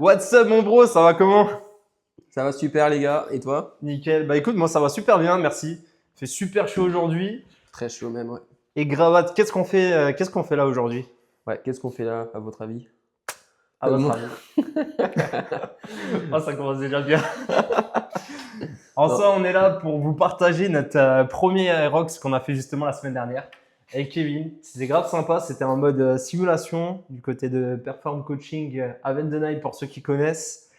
What's up mon bro, ça va comment? Ça va super les gars, et toi? Nickel. Bah écoute, moi ça va super bien, merci. Il fait super chaud aujourd'hui. Très chaud même, ouais. Et Gravate, qu'est-ce qu'on fait là aujourd'hui? Ouais, qu'est-ce qu'on fait là, à votre avis? À votre Moi- avis? Oh, ça commence déjà bien. En Non. soi, on est là pour vous partager notre premier Aerox qu'on a fait justement la semaine dernière avec Kevin. C'était grave sympa, c'était en mode simulation du côté de Perform Coaching à Vendenheim pour ceux qui connaissent.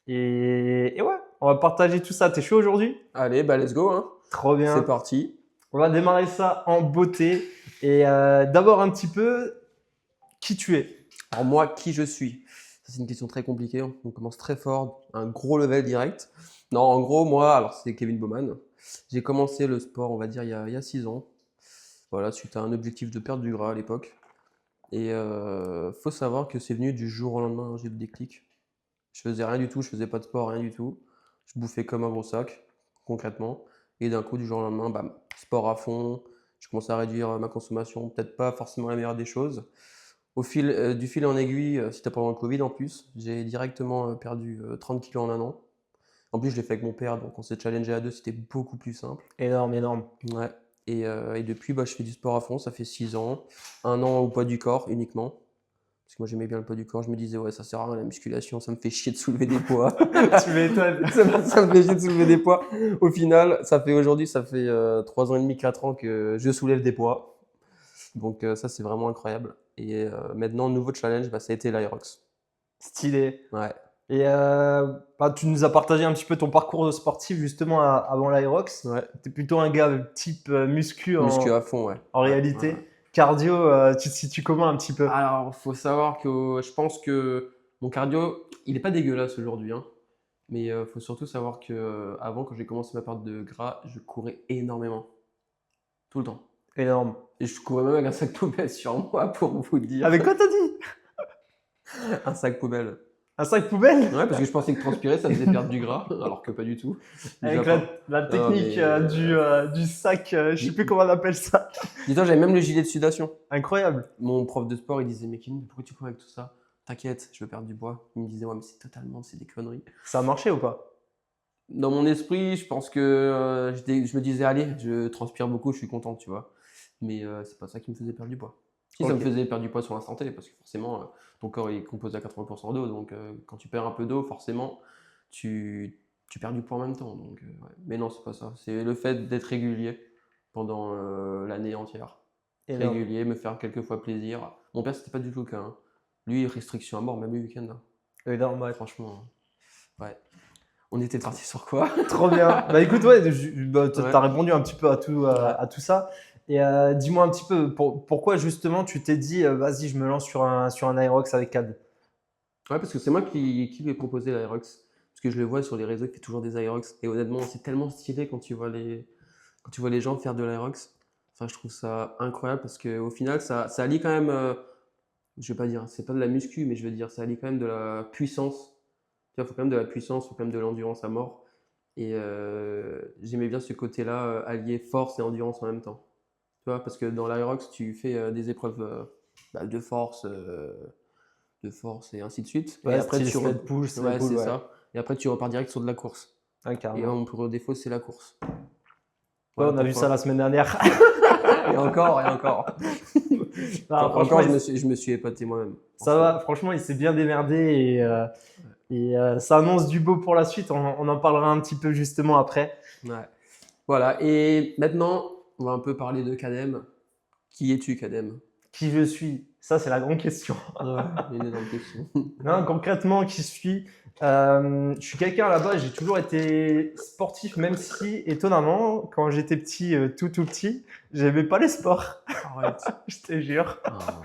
Et ouais, on va partager tout ça. T'es chaud aujourd'hui? Allez, bah let's go, hein. Trop C'est bien. parti. On va démarrer ça en beauté. Et d'abord un petit peu qui tu es. Alors moi, qui je suis? Ça, c'est une question très compliquée, hein. On commence très fort, un gros level direct. Non, en gros, moi, alors c'est Kevin Bowman. J'ai commencé le sport, on va dire, il y a 6 ans. Voilà, suite à un objectif de perdre du gras à l'époque. Et faut savoir que c'est venu du jour au lendemain, hein, j'ai eu le déclic. Je faisais rien du tout, je faisais pas de sport, rien du tout. Je bouffais comme un gros sac, concrètement. Et d'un coup, du jour au lendemain, bam, sport à fond. Je commençais à réduire ma consommation, peut-être pas forcément la meilleure des choses. Du fil en aiguille, c'était pendant le Covid en plus, j'ai directement perdu 30 kilos en un an. En plus, je l'ai fait avec mon père, donc on s'est challengé à deux, c'était beaucoup plus simple. Énorme, énorme. Ouais. Et depuis, bah, je fais du sport à fond, ça fait 6 ans. Un an au poids du corps uniquement. Parce que moi j'aimais bien le poids du corps, je me disais ouais ça sert à rien la musculation, ça me fait chier de soulever des poids. Tu m'étonnes. Ça me fait chier de soulever des poids. Au final, ça fait 3 ans et demi, 4 ans que je soulève des poids. Donc ça c'est vraiment incroyable. Et maintenant, nouveau challenge, bah, ça a été l'Aerox. Stylé. Ouais. Et bah, tu nous as partagé un petit peu ton parcours sportif justement avant l'Aerox. Ouais. Tu es plutôt un gars type muscu Muscu en à fond, ouais. en Ouais, réalité. ouais, ouais. Cardio, tu te situes comment un petit peu? Alors, faut savoir que je pense que mon cardio, il est pas dégueulasse aujourd'hui, hein. Mais faut surtout savoir que avant, quand j'ai commencé ma perte de gras, je courais énormément. Tout le temps. Énorme. Et je courais même avec un sac poubelle sur moi pour vous dire. Avec quoi t'as dit? Un sac poubelle. Un sac poubelle? Ouais, parce que je pensais que transpirer, ça faisait perdre du gras, alors que pas du tout. Mis à Avec la, part. la Non, technique mais, du sac, je sais plus comment on appelle ça. dis-toi, j'avais même le gilet de sudation. Incroyable. Mon prof de sport, il disait, mais Kevin, pourquoi tu cours avec tout ça? T'inquiète, je veux perdre du poids. Il me disait, ouais, mais c'est des conneries. Ça a marché ou pas? Dans mon esprit, je pense que je me disais, allez, je transpire beaucoup, je suis content, tu vois. Mais c'est pas ça qui me faisait perdre du poids. Si, ça me Ok. faisait perdre du poids sur l'instant T, parce que forcément, ton corps est composé à 80% d'eau. Donc, quand tu perds un peu d'eau, forcément, tu perds du poids en même temps. Donc, ouais. Mais non, c'est pas ça. C'est le fait d'être régulier pendant l'année entière. Énorme. Régulier, me faire quelques fois plaisir. Mon père, c'était pas du tout le cas, hein. Lui, restriction à mort, même le week-end, hein. Énorme, ouais. Franchement, ouais. On était parti sur quoi? Trop bien. Bah écoute, ouais, bah, Ouais. t'as répondu un petit peu à tout, Ouais. à tout ça. Et dis-moi un petit peu, pourquoi justement tu t'es dit, vas-y, je me lance sur un Aerox avec CAD. Ouais, parce que c'est moi qui lui ai proposé l'Aerox. Parce que je le vois sur les réseaux, il fait toujours des Aerox. Et honnêtement, c'est tellement stylé quand tu vois les gens faire de l'Aerox. Enfin, je trouve ça incroyable parce qu'au final, ça allie quand même, je vais pas dire, c'est pas de la muscu, mais je veux dire, ça allie quand même de la puissance. Tu vois, il faut quand même de la puissance, il faut quand même de l'endurance à mort. Et j'aimais bien ce côté-là, allier force et endurance en même temps. Tu vois, parce que dans l'Aerox, tu fais des épreuves bah, de force et ainsi de suite. Et Ouais, après, style sled push, sled ouais, pull, c'est ouais. ça. Et après, tu repars direct sur de la course. Ouais, Et carrément. mon plus défaut, c'est la course. Ouais, Voilà on a vu ça la pourquoi. semaine dernière. Et encore, et encore. Non, franchement, Encore, je me suis épaté moi-même. ça Franchement. va. Franchement, il s'est bien démerdé et ça annonce du beau pour la suite. On en parlera un petit peu justement après. Ouais. Voilà. Et maintenant, on va un peu parler de Kadem. Qui es-tu, Kadem? Qui je suis? Ça, c'est la grande question. Ouais, une énorme question. Non, concrètement, qui je suis? Je suis quelqu'un là-bas, j'ai toujours été sportif, même si, étonnamment, quand j'étais petit, tout petit, j'aimais pas les sports. Arrête. Je te jure. Ah.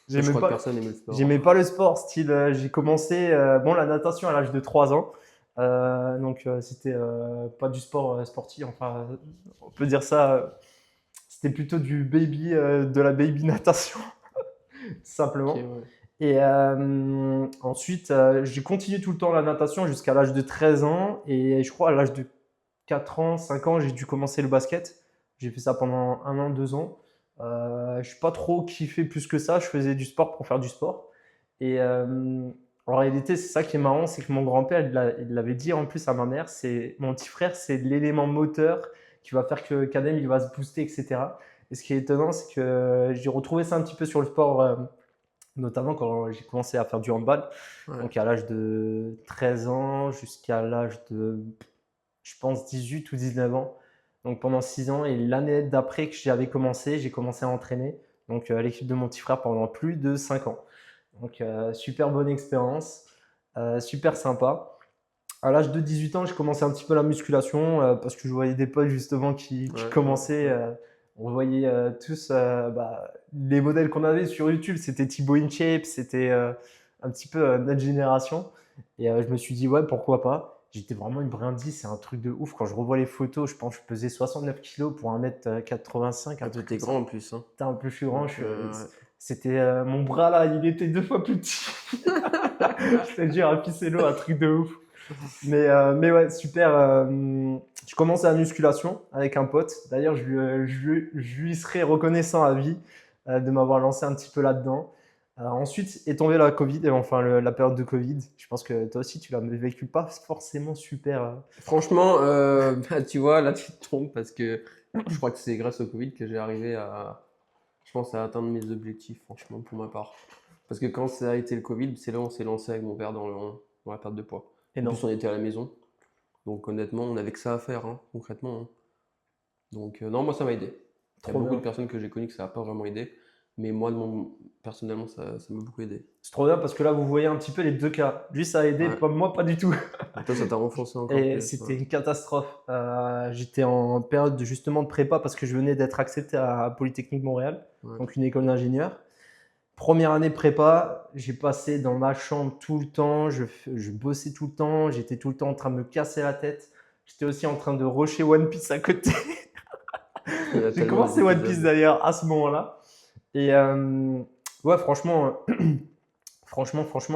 Je J'aimais crois que pas, personne n'aime le j'aimais sport. pas le sport. Style, j'ai commencé bon, la natation à l'âge de 3 ans. Donc, c'était pas du sport sportif. Enfin, on peut dire ça. C'était plutôt de la baby natation, Ok, simplement. ouais. Et ensuite, j'ai continué tout le temps la natation jusqu'à l'âge de 13 ans. Et je crois à l'âge de 4 ans, 5 ans, j'ai dû commencer le basket. J'ai fait ça pendant 1 an, 2 ans. Je suis pas trop kiffé plus que ça. Je faisais du sport pour faire du sport. Et En réalité, c'est ça qui est marrant, c'est que mon grand-père, il l'avait dit en plus à ma mère, c'est mon petit frère, c'est l'élément moteur qui va faire que Kadem, il va se booster, etc. Et ce qui est étonnant, c'est que j'ai retrouvé ça un petit peu sur le sport, notamment quand j'ai commencé à faire du handball, Ouais. donc à l'âge de 13 ans jusqu'à l'âge de, je pense, 18 ou 19 ans. Donc pendant 6 ans, et l'année d'après que j'avais commencé, j'ai commencé à entraîner donc à l'équipe de mon petit frère pendant plus de 5 ans. Donc super bonne expérience, super sympa. À l'âge de 18 ans, j'ai commencé un petit peu la musculation parce que je voyais des potes justement qui Ouais, ouais, commençaient. ouais. On voyait tous les modèles qu'on avait sur YouTube, c'était Thibaut InShape, c'était un petit peu notre génération. Et je me suis dit, ouais, pourquoi pas. J'étais vraiment une brindille, c'est un truc de ouf. Quand je revois les photos, je pense que je pesais 69 kilos pour 1m85, un Ah, toi, truc t'es comme ça. grand en plus, hein. Putain, un peu plus grand, Donc, ouais. c'était mon bras là, il était 2 fois plus petit. C'était dur à pisser l'eau, un truc de ouf. Mais ouais, super. Je commençais la musculation avec un pote. D'ailleurs, je lui serais reconnaissant à vie de m'avoir lancé un petit peu là-dedans. Ensuite est tombée la Covid, enfin la période de Covid. Je pense que toi aussi, tu l'as vécu pas forcément super. Franchement, bah, tu vois, là, tu te trompes parce que je crois que c'est grâce au Covid que j'ai arrivé je pense, à atteindre mes objectifs, franchement, pour ma part. Parce que quand ça a été le Covid, c'est là où on s'est lancé avec mon père dans la perte de poids. En plus, Énorme. on était à la maison. Donc, honnêtement, on n'avait que ça à faire, hein, concrètement, hein. Donc, non, moi, ça m'a aidé. Il y a Trop beaucoup de bien. personnes que j'ai connues que ça n'a pas vraiment aidé. Mais moi, personnellement, ça m'a beaucoup aidé. C'est trop bien parce que là, vous voyez un petit peu les deux cas. Lui, ça a aidé, Ouais. pas moi, pas du tout. Donc, toi, ça t'a renforcé encore Et plus. Ouais. c'était une catastrophe. J'étais en période justement de prépa parce que je venais d'être accepté à Polytechnique Montréal, Ouais. donc une école d'ingénieur. Première année de prépa, j'ai passé dans ma chambre tout le temps, je bossais tout le temps, j'étais tout le temps en train de me casser la tête. J'étais aussi en train de rusher One Piece à côté. Il y a J'ai tellement commencé des One Piece épisodes. d'ailleurs à ce moment-là. Et ouais, franchement,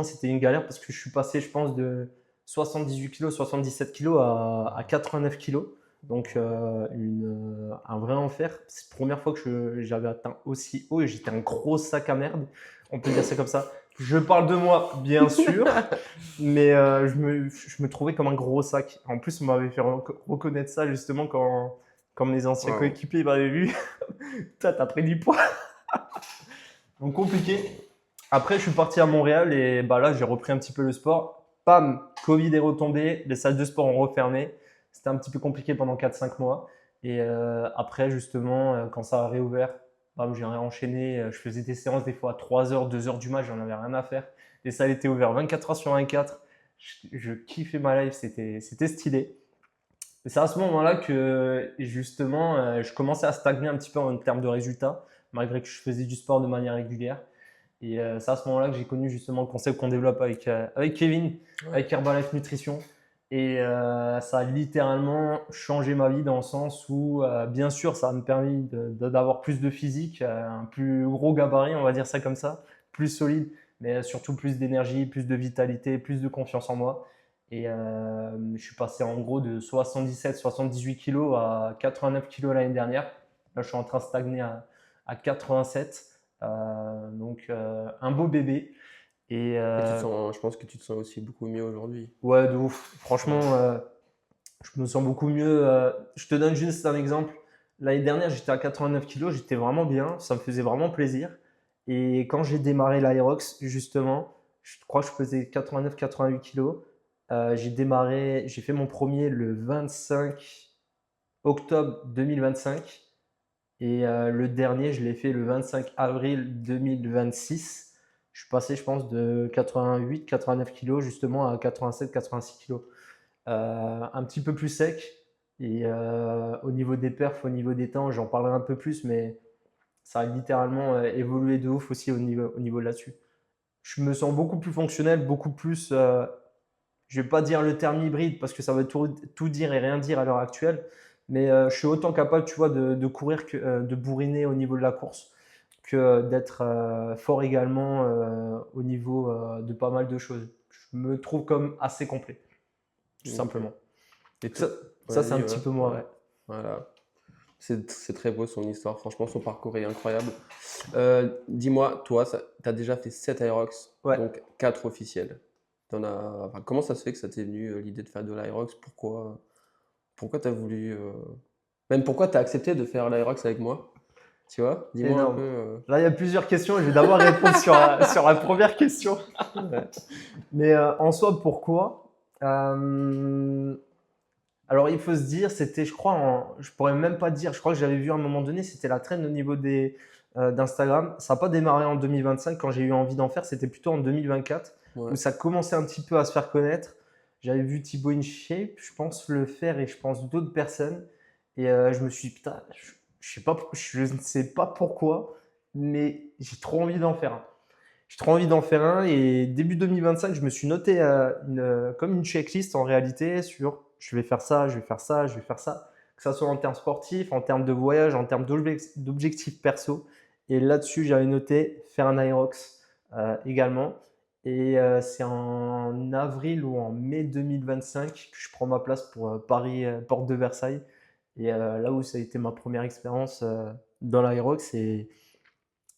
c'était une galère parce que je suis passé, je pense, de 78 kg, 77 kg à 89 kg. Donc, un vrai enfer. C'est la première fois que j'avais atteint aussi haut et j'étais un gros sac à merde. On peut dire ça comme ça. Je parle de moi, bien sûr, mais je me trouvais comme un gros sac. En plus, on m'avait fait reconnaître ça justement quand mes anciens Waouh. coéquipiers m'avaient vu. T'as pris du poids. Donc, compliqué. Après, je suis parti à Montréal et bah là, j'ai repris un petit peu le sport. Pam, Covid est retombé, les salles de sport ont refermé. C'était un petit peu compliqué pendant 4-5 mois. Et après, justement, quand ça a réouvert, bam, j'ai enchaîné. Je faisais des séances des fois à 3 heures, 2 heures du match, j'en avais rien à faire. Les salles étaient ouvertes 24 heures sur 24. Je kiffais ma life, c'était stylé. Et c'est à ce moment-là que justement, je commençais à stagner un petit peu en termes de résultats, malgré que je faisais du sport de manière régulière. Et c'est à ce moment-là que j'ai connu justement le concept qu'on développe avec Kevin, Ouais. avec Herbalife Nutrition. Et ça a littéralement changé ma vie dans le sens où, bien sûr, ça m'a permis d'avoir plus de physique, un plus gros gabarit, on va dire ça comme ça, plus solide, mais surtout plus d'énergie, plus de vitalité, plus de confiance en moi. Et je suis passé en gros de 77-78 kilos à 89 kilos l'année dernière. Là, je suis en train de stagner à 87. Donc, un beau bébé. Et Et je pense que tu te sens aussi beaucoup mieux aujourd'hui. ouais, de ouf. Franchement, Ouais. je me sens beaucoup mieux. Je te donne juste un exemple. L'année dernière, j'étais à 89 kilos, j'étais vraiment bien, ça me faisait vraiment plaisir. Et quand j'ai démarré l'Aerox, justement, je crois que je faisais 89-88 kilos. J'ai fait mon premier le 25 octobre 2025. Et le dernier, je l'ai fait le 25 avril 2026. Je suis passé, je pense, de 88-89 kilos justement à 87-86 kilos. Un petit peu plus sec. Et au niveau des perfs, au niveau des temps, j'en parlerai un peu plus, mais ça a littéralement évolué de ouf aussi au niveau là-dessus. Je me sens beaucoup plus fonctionnel, beaucoup plus. Je vais pas dire le terme hybride parce que ça veut tout dire et rien dire à l'heure actuelle, mais je suis autant capable, tu vois, de courir que de bourriner au niveau de la course que d'être fort également au niveau de pas mal de choses. Je me trouve comme assez complet, tout Ok. simplement. Et Ça, toi, ça c'est un vas-y, petit ouais, peu moi, ouais. ouais. Voilà. C'est très beau son histoire. Franchement, son parcours est incroyable. Dis-moi, toi, tu as déjà fait 7 Aerox, Ouais, donc 4 officiels. Enfin, comment ça se fait que ça t'est venu l'idée de faire de l'Aerox? Pourquoi t'as voulu. Même pourquoi t'as accepté de faire l'Aerox avec moi? Tu vois? Dis-moi un peu. Énorme. Là, il y a plusieurs questions. Je vais d'abord répondre sur la première question. Ouais. Mais en soi, pourquoi? Alors, il faut se dire, c'était, je crois, je pourrais même pas dire, je crois que j'avais vu à un moment donné, c'était la trend au niveau d'Instagram. Ça n'a pas démarré en 2025 quand j'ai eu envie d'en faire, c'était plutôt en 2024 où Ouais. ça commençait un petit peu à se faire connaître. J'avais vu Thibaut InShape, je pense, le faire et je pense d'autres personnes. Et je me suis dit, putain, je ne sais pas pourquoi, mais j'ai trop envie d'en faire un. J'ai trop envie d'en faire un et début 2025, je me suis noté comme une checklist en réalité sur je vais faire ça, je vais faire ça, je vais faire ça, que ça soit en termes sportifs, en termes de voyage, en termes d'objectifs perso. Et là-dessus, j'avais noté faire un Aerox également. Et c'est en avril ou en mai 2025 que je prends ma place pour Paris, porte de Versailles. Et là où ça a été ma première expérience dans l'Aerox. Et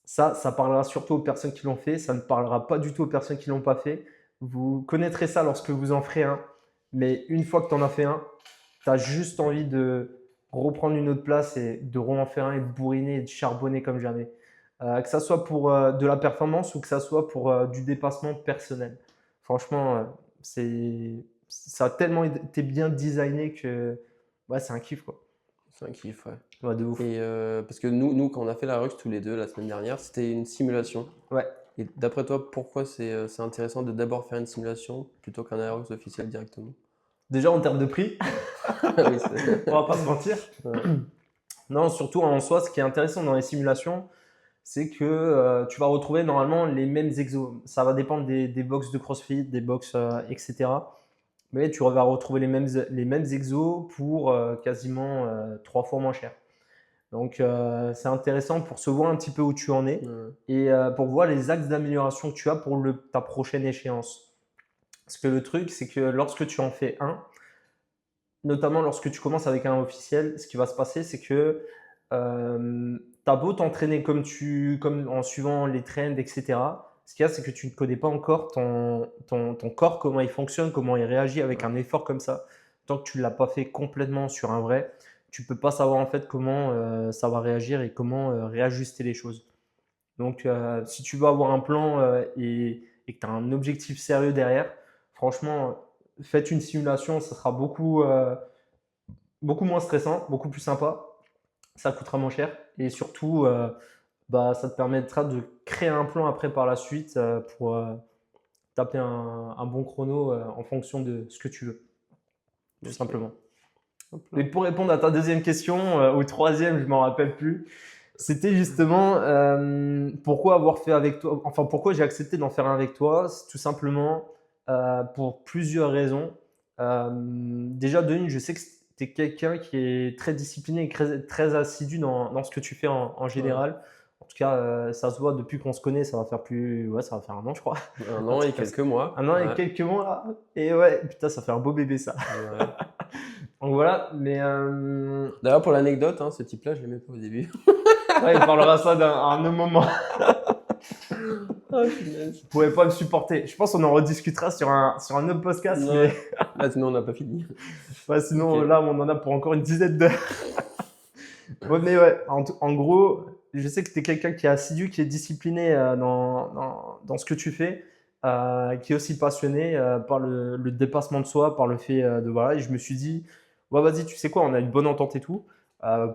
ça parlera surtout aux personnes qui l'ont fait, ça ne parlera pas du tout aux personnes qui ne l'ont pas fait. Vous connaîtrez ça lorsque vous en ferez un, mais une fois que tu en as fait un, tu as juste envie de reprendre une autre place et de en faire un et de bourriner et de charbonner comme jamais. Que ça soit pour de la performance ou que ça soit pour du dépassement personnel. Franchement, ça a tellement été bien designé que ouais, c'est un kiff quoi. C'est un kiff, ouais. Ouais, de ouf. Et parce que nous, quand on a fait la Rux tous les deux la semaine dernière, c'était une simulation. Ouais. Et d'après toi, pourquoi c'est intéressant de d'abord faire une simulation plutôt qu'un Aerox officiel directement? Déjà en termes de prix, Oui, c'est. on va pas se mentir. Ouais. Non, surtout en soi, ce qui est intéressant dans les simulations, c'est que tu vas retrouver normalement les mêmes exos. Ça va dépendre des box de CrossFit, des box, etc. Mais tu vas retrouver les mêmes exos pour quasiment 3 fois moins cher. Donc, c'est intéressant pour se voir un petit peu où tu en es Ouais. et pour voir les axes d'amélioration que tu as pour ta prochaine échéance. Parce que le truc, c'est que lorsque tu en fais un, notamment lorsque tu commences avec un officiel, ce qui va se passer, c'est que tu as beau t'entraîner comme en suivant les trends, etc. Ce qu'il y a, c'est que tu ne connais pas encore ton corps, comment il fonctionne, comment il réagit avec Ouais. un effort comme ça. Tant que tu ne l'as pas fait complètement sur un vrai, tu ne peux pas savoir en fait comment ça va réagir et comment réajuster les choses. Donc, si tu veux avoir un plan et que tu as un objectif sérieux derrière, franchement, faites une simulation, ça sera beaucoup moins stressant, beaucoup plus sympa. Ça coûtera moins cher et surtout, bah, ça te permettra de créer un plan après par la suite pour taper un bon chrono en fonction de ce que tu veux, tout Ok. simplement. Hop Et là. pour répondre à ta deuxième question, ou troisième, je m'en rappelle plus, c'était justement pourquoi avoir fait avec toi, enfin pourquoi j'ai accepté d'en faire un avec toi, c'est tout simplement pour plusieurs raisons. Déjà, de une, je sais que tu es quelqu'un qui est très discipliné et très assidu dans ce que tu fais en Ouais. général. En tout cas, ça se voit depuis qu'on se connaît, ouais, ça va faire un an, je crois. Un Un an et truc comme ça. quelques mois. Un an et Ouais. quelques mois là. Et ouais, putain, ça fait un beau bébé ça. Ouais. Donc voilà, mais D'ailleurs, pour l'anecdote, hein, ce type-là, je l'aimais pas au début. ouais, il parlera ça à un autre moment. Ah, punaise. Vous pouvez pas me supporter. Je pense qu'on en rediscutera sur un autre podcast, mais Ouais. Là, sinon, on n'a pas fini. ouais, Ok. sinon là, on en a pour encore une dizaine d'heures. Ouais, mais ouais, en gros, je sais que tu es quelqu'un qui est assidu, qui est discipliné dans ce que tu fais, qui est aussi passionné par le dépassement de soi, par le fait de voilà. Et je me suis dit, ouais, vas-y, tu sais quoi, on a une bonne entente et tout.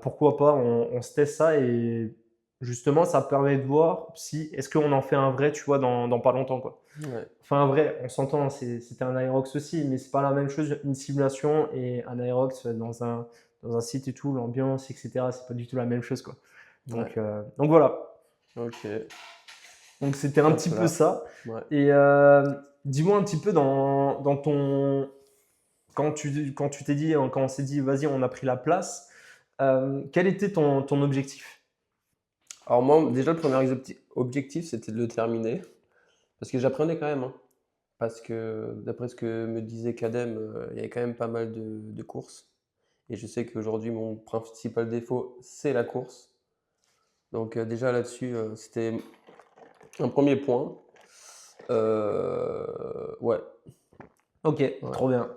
Pourquoi pas, on se teste ça et justement, ça permet de voir si est-ce qu'on en fait un vrai, tu vois, dans pas longtemps, quoi. Ouais. Enfin, un vrai, on s'entend, c'était un Aerox aussi, mais c'est pas la même chose, une simulation et un Aerox dans un site et tout, l'ambiance, etc. C'est pas du tout la même chose, quoi. Ouais. Donc voilà. Ok. Donc c'était un Hop petit peu là. ça. Ouais. Et dis-moi un petit peu dans ton. Quand tu t'es dit, quand on s'est dit, vas-y, on a pris la place, quel était ton objectif? Alors moi, déjà, le premier objectif, c'était de le terminer. Parce que j'apprenais quand même, hein. Parce que d'après ce que me disait Kadem, il y avait quand même pas mal de courses. Et je sais qu'aujourd'hui, mon principal défaut, c'est la course. Donc déjà là-dessus, c'était un premier point. Ouais, Ok, ouais. trop bien.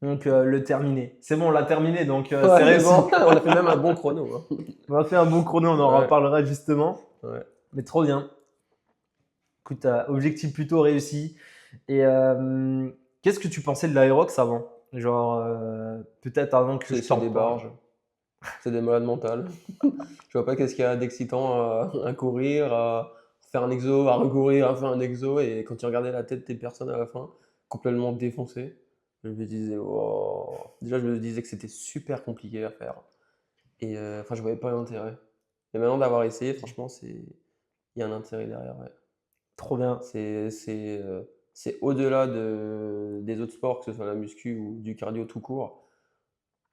Donc, le terminé. C'est bon, on l'a terminé, donc c'est Ouais, c'est réussi. bon, on a fait même un bon chrono, hein. On a fait un bon chrono, on en Ouais, reparlera justement. ouais. Mais trop bien. Écoute, objectif plutôt réussi. Et qu'est-ce que tu pensais de l'Aerox avant? Genre, peut-être avant que je C'est t'en des parle. barges, c'est des malades mentales. Je vois pas qu'est-ce qu'il y a d'excitant à courir, à faire un exo, à recourir, à faire un exo, et quand tu regardais la tête des personnes à la fin, complètement défoncées, je me disais, oh. Déjà, je me disais que c'était super compliqué à faire. Et enfin, je voyais pas l'intérêt. Et maintenant d'avoir essayé, franchement, il y a un intérêt derrière, ouais. Trop bien. C'est au-delà des autres sports, que ce soit la muscu ou du cardio tout court.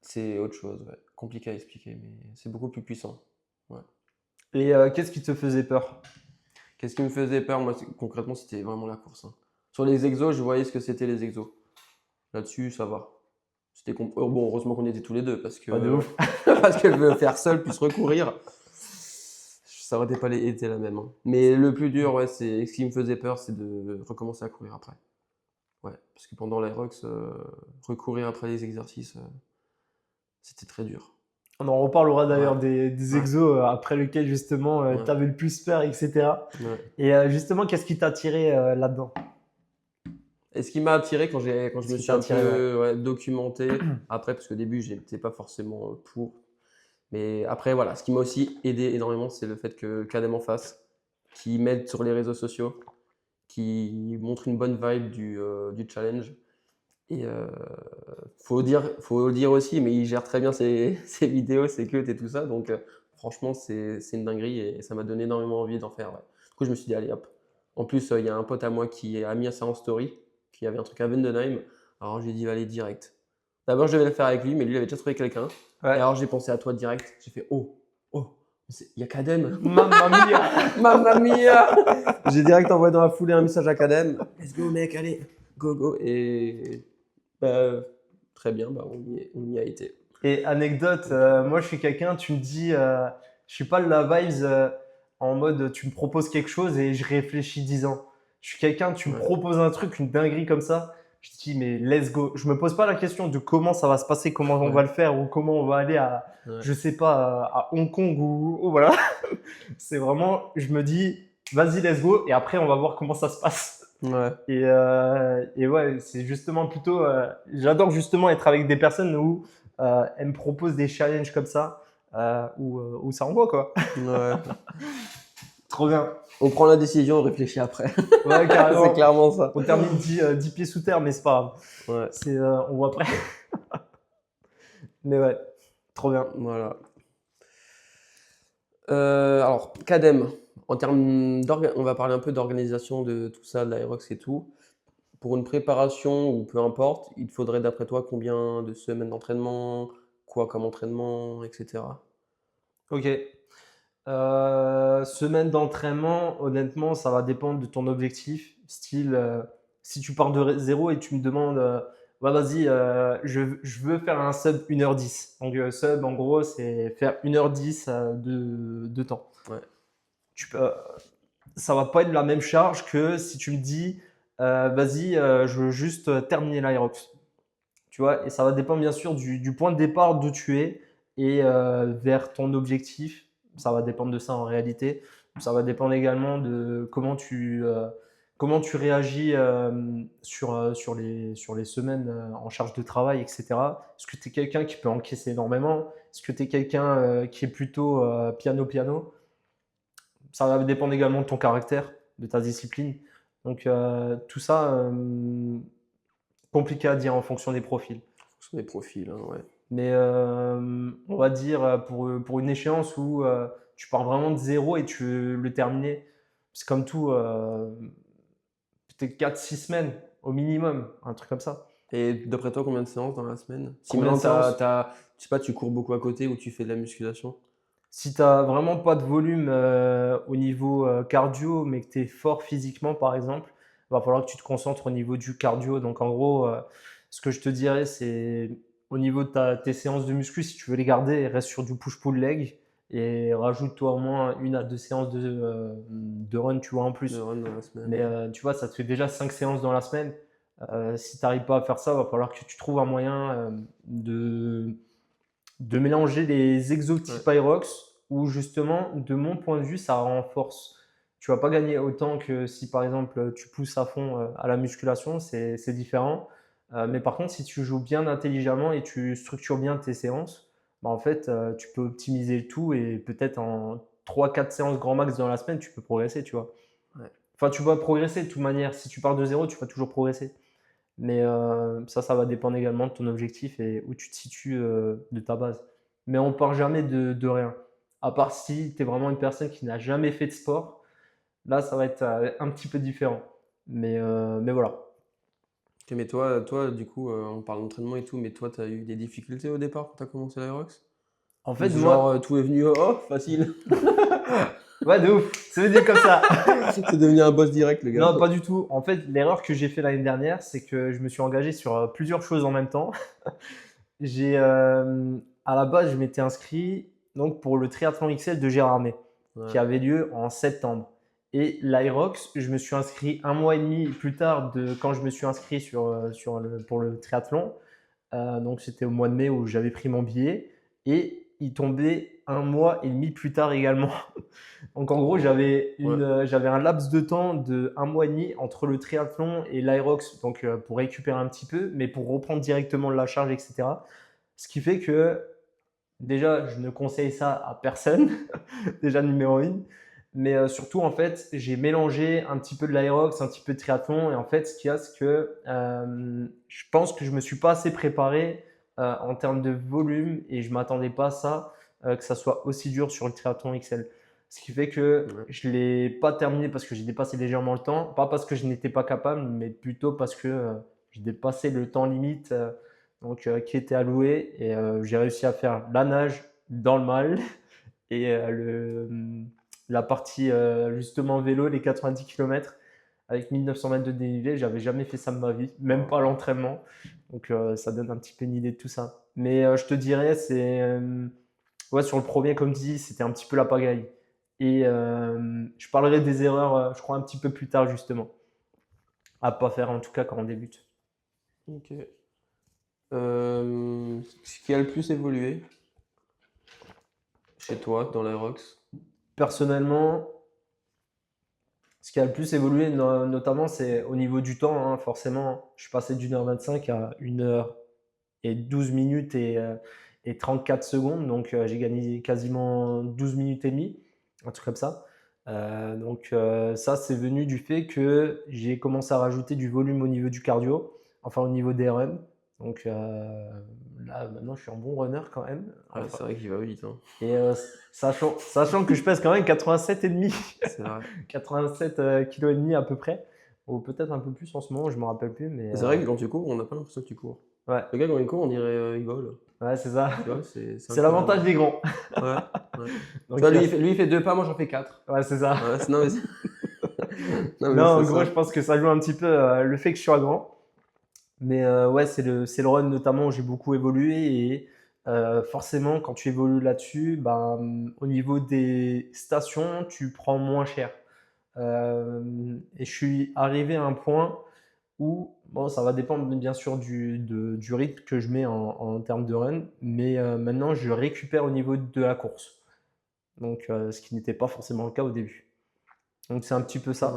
C'est autre chose, ouais. Compliqué à expliquer, mais c'est beaucoup plus puissant. Ouais. Et qu'est-ce qui te faisait peur? Qu'est-ce qui me faisait peur, moi, concrètement, c'était vraiment la course, hein. Sur les exos, je voyais ce que c'était les exos. Là-dessus, ça va. Bon, heureusement qu'on y était tous les deux, parce Pas de que ouf. parce que le faire seul puis se recourir, ça aurait pas été la même, hein. Mais le plus dur, ouais, ce qui me faisait peur, c'est de recommencer à courir après. Ouais, parce que pendant l'Aerox, recourir après les exercices, c'était très dur. On en reparlera Ouais, d'ailleurs des ouais, exos après lesquels justement ouais, tu avais le plus peur, etc. ouais. Et justement, qu'est-ce qui t'a attiré là-dedans? Et ce qui m'a attiré quand je Qu'est-ce me qui suis t'a un attiré, ouais. peu, ouais, documenté, après, parce qu'au début, j'étais pas forcément pour. Mais après, voilà, ce qui m'a aussi aidé énormément, c'est le fait que Kadem en face, qui m'aide sur les réseaux sociaux, qui montre une bonne vibe du challenge. Et faut le dire aussi, mais il gère très bien ses, ses vidéos, ses cuts et tout ça. Donc, franchement, c'est une dinguerie et ça m'a donné énormément envie d'en faire, ouais. Du coup, je me suis dit, allez hop. En plus, il y a un pote à moi qui a mis ça en story, qui avait un truc à Vendenheim. Alors, j'ai dit, allez, direct. D'abord, je devais le faire avec lui, mais lui, il avait déjà trouvé quelqu'un. Et Ouais. alors, j'ai pensé à toi direct. J'ai fait, oh, oh, il y a Kadem. Mamma mia! Mamma mia! J'ai direct envoyé dans la foulée un message à Kadem. Let's go, mec, allez, go, go. Et bah, très bien, bah, on y a été. Et anecdote, moi je suis quelqu'un, tu me dis, je suis pas de la vibes en mode tu me proposes quelque chose et je réfléchis 10 ans. Je suis quelqu'un, tu me Ouais, proposes un truc, une dinguerie comme ça, je te dis mais let's go. Je me pose pas la question de comment ça va se passer, comment on va ouais, le faire ou comment on va aller à, ouais, je sais pas, à Hong Kong ou voilà. C'est vraiment, je me dis vas-y let's go et après on va voir comment ça se passe. ouais, Et ouais, c'est justement plutôt. J'adore justement être avec des personnes où elles me proposent des challenges comme ça, où ça envoie quoi. ouais. Trop bien. On prend la décision, on réfléchit après. Ouais, C'est carrément. clairement ça. On termine 10 pieds sous terre, mais c'est pas grave. Ouais, On voit après. Mais ouais, trop bien. voilà. Alors, Kadem, on va parler un peu d'organisation de tout ça, de l'Aerox et tout. Pour une préparation ou peu importe, il te faudrait d'après toi combien de semaines d'entraînement, quoi comme entraînement, etc. Ok. Semaine d'entraînement, honnêtement, ça va dépendre de ton objectif. Style, si tu pars de zéro et tu me demandes, bah vas-y, je veux faire un sub 1h10. Donc, sub, en gros, c'est faire 1h10 de temps. Ouais, Tu peux, ça va pas être la même charge que si tu me dis, vas-y, je veux juste terminer l'Aerox. Tu vois, et ça va dépendre bien sûr du point de départ d'où tu es et vers ton objectif. Ça va dépendre de ça en réalité. Ça va dépendre également de comment tu réagis sur les semaines en charge de travail, etc. Est-ce que tu es quelqu'un qui peut encaisser énormément? Est-ce que tu es quelqu'un qui est plutôt piano-piano? Ça va dépendre également de ton caractère, de ta discipline. Donc tout ça, compliqué à dire en fonction des profils. ce sont des profils, hein, ouais. Mais on va dire pour une échéance où tu pars vraiment de zéro et tu veux le terminer. C'est comme tout, peut-être 4-6 semaines au minimum, un truc comme ça. Et d'après toi, combien de séances dans la semaine? Si Combien de maintenant séances? je sais pas, tu cours beaucoup à côté ou tu fais de la musculation? Si tu n'as vraiment pas de volume au niveau cardio, mais que tu es fort physiquement, par exemple, il va falloir que tu te concentres au niveau du cardio. Donc, en gros, ce que je te dirais, c'est au niveau de tes séances de muscu, si tu veux les garder, reste sur du push-pull leg. et rajoute-toi au moins 1 à 2 séances de run, tu vois, en De plus. run dans la semaine. Mais tu vois, ça te fait déjà 5 séances dans la semaine. Si tu n'arrives pas à faire ça, il va falloir que tu trouves un moyen de mélanger les exos type Ouais. Aerox où justement, de mon point de vue, ça renforce. Tu vas pas gagner autant que si par exemple tu pousses à fond à la musculation, c'est différent. Mais par contre, si tu joues bien intelligemment et tu structures bien tes séances, bah, en fait, tu peux optimiser le tout et peut-être en 3-4 séances grand max dans la semaine, tu peux progresser, tu vois. Ouais. Enfin, tu vas progresser de toute manière. Si tu pars de zéro, tu vas toujours progresser. Mais ça va dépendre également de ton objectif et où tu te situes de ta base. Mais on part jamais de rien. À part si tu es vraiment une personne qui n'a jamais fait de sport, là, ça va être un petit peu différent. Mais voilà. Ok, mais toi, du coup, on parle d'entraînement et tout, mais toi, tu as eu des difficultés au départ quand tu as commencé l'Aerox? En Ou fait, c'est genre, moi, tout est venu, oh, facile. ouais, de ouf, ça veut dire comme ça. C'est devenu un boss direct, le gars. Non, pas du tout. En fait, l'erreur que j'ai fait l'année dernière, c'est que je me suis engagé sur plusieurs choses en même temps. À la base, je m'étais inscrit donc pour le triathlon XL de Gérardmer, qui Ouais. avait lieu en septembre. Et l'Irox, je me suis inscrit 1 mois et demi plus tard de quand je me suis inscrit pour le triathlon. Donc c'était au mois de mai où j'avais pris mon billet et il tombait 1 mois et demi plus tard également. Donc en gros, Ouais. j'avais un laps de temps de 1 mois et demi entre le triathlon et l'Irox, donc pour récupérer un petit peu, mais pour reprendre directement la charge, etc. Ce qui fait que déjà, je ne conseille ça à personne, déjà numéro 1. Mais surtout, en fait, j'ai mélangé un petit peu de l'aérox, un petit peu de triathlon. Et en fait, ce qu'il y a, c'est que je pense que je ne me suis pas assez préparé en termes de volume et je ne m'attendais pas à ça, que ça soit aussi dur sur le triathlon XL. Ce qui fait que Ouais. je ne l'ai pas terminé parce que j'ai dépassé légèrement le temps. Pas parce que je n'étais pas capable, mais plutôt parce que j'ai dépassé le temps limite qui était alloué. Et j'ai réussi à faire la nage dans le mal et la partie justement vélo, les 90 km avec 1900 mètres de dénivelé. J'avais jamais fait ça de ma vie, même pas l'entraînement. Donc ça donne un petit peu une idée de tout ça. Mais je te dirais, ouais, sur le premier, comme tu dis, c'était un petit peu la pagaille. Et je parlerai des erreurs, je crois, un petit peu plus tard, justement. À pas faire, en tout cas, quand on débute. Ok. Ce qui a le plus évolué chez toi dans l'Aerox? Personnellement, ce qui a le plus évolué, notamment, c'est au niveau du temps, hein, forcément. Je suis passé d'1h25 à 1h12 minutes et 34 secondes. Donc, j'ai gagné quasiment 12 minutes et demie, un truc comme ça. Ça, c'est venu du fait que j'ai commencé à rajouter du volume au niveau du cardio, enfin au niveau des runs. Donc là, maintenant, je suis un bon runner quand même. Ouais, Enfin, c'est vrai qu'il va vite, hein. et sachant que je pèse quand même 87,5 C'est vrai. 87 kg et demi à peu près, ou peut-être un peu plus en ce moment, je me rappelle plus, mais C'est vrai que quand tu cours, on n'a pas l'impression que tu cours. ouais, Le gars, quand il court, on dirait il vole. ouais, c'est ça. Tu vois, c'est C'est incroyable. l'avantage des grands. Ouais, ouais. Tu Donc, vois, lui, il fait 2 pas, moi, j'en fais 4. ouais, c'est ça. Ouais, non, mais non, Non, mais en c'est gros, ça. je pense que ça joue un petit peu le fait que je sois grand. Mais ouais, c'est le run notamment où j'ai beaucoup évolué et forcément, quand tu évolues là-dessus, ben, au niveau des stations, tu prends moins cher. Et je suis arrivé à un point où, bon, ça va dépendre bien sûr du rythme que je mets en termes de run, mais maintenant je récupère au niveau de la course. Donc, ce qui n'était pas forcément le cas au début. Donc, c'est un petit peu Ouais. ça.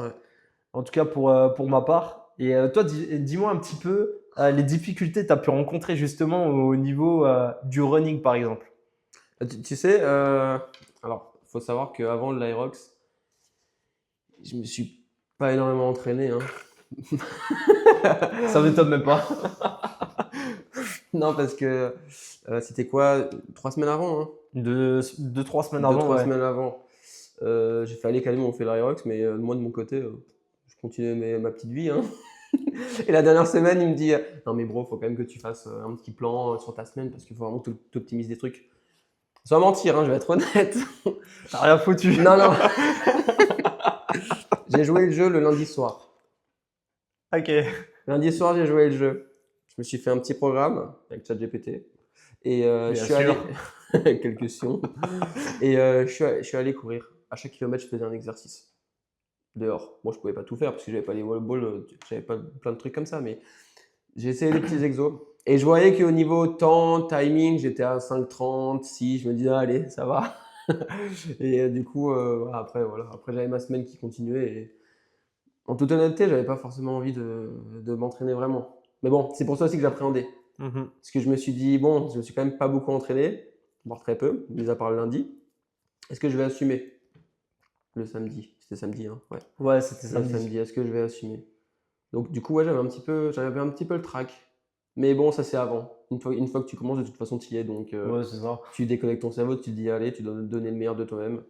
En tout cas, pour ma part. Et toi, dis-moi un petit peu les difficultés que tu as pu rencontrer justement au niveau du running, par exemple. Tu sais, alors, il faut savoir qu'avant l'Aerox, je me suis pas énormément entraîné, hein. Ça m'étonne même pas. Non, parce que c'était quoi? 3 semaines avant, hein. 2-3 semaines Deux, avant, trois ouais. semaines avant. J'ai fait aller calmer, on fait l'Aerox, mais moi de mon côté, je continuais ma petite vie, hein. Et la dernière semaine, il me dit non, mais bro, faut quand même que tu fasses un petit plan sur ta semaine parce qu'il faut vraiment que tu optimises des trucs. Sans mentir, hein, je vais être honnête. T'as rien foutu. Non, non. J'ai joué le jeu le lundi soir. Ok. Lundi soir, j'ai joué le jeu. Je me suis fait un petit programme avec ChatGPT. Et je Bien suis sûr. allé quelques sions. Et je suis allé courir. À chaque kilomètre, je faisais un exercice dehors. Moi, je pouvais pas tout faire parce que j'avais pas les wall-balls, j'avais pas plein de trucs comme ça, mais j'ai essayé les petits exos. Et je voyais qu'au niveau temps, timing, j'étais à 5:30, 6. Je me disais, ah, allez, ça va. Et du coup, voilà. Après, j'avais ma semaine qui continuait. Et en toute honnêteté, j'avais pas forcément envie de m'entraîner vraiment. Mais bon, c'est pour ça aussi que j'appréhendais. Mhm. Parce que je me suis dit, bon, je me suis quand même pas beaucoup entraîné, voire très peu, mis à part le lundi. Est-ce que je vais assumer le samedi? C'était samedi, hein, ouais. Ouais, c'était Le samedi. samedi, est-ce que je vais assumer? Donc du coup, ouais, j'avais un petit peu le trac. Mais bon, ça c'est avant. Une fois que tu commences, de toute façon, tu y es. Donc Ouais, c'est ça. tu déconnectes ton cerveau, tu te dis, allez, tu dois donner le meilleur de toi-même.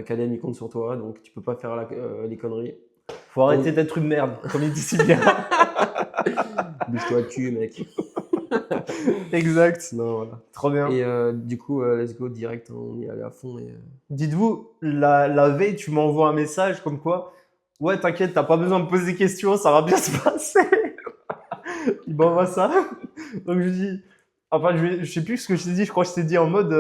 Kadem, il compte sur toi, donc tu peux pas faire les conneries. Faut Donc, arrêter d'être une merde, comme il dit si bien. bouge-toi le cul, mec. Exact. Non, voilà. Trop bien. Et du coup, let's go direct, hein, on y allait à fond. Et, Dites-vous, la veille, tu m'envoies un message comme quoi, ouais, t'inquiète, t'as pas besoin de poser des questions, ça va bien se passer. Il m'envoie ça. Donc je dis, enfin, je sais plus ce que je t'ai dit, je crois que je t'ai dit en mode,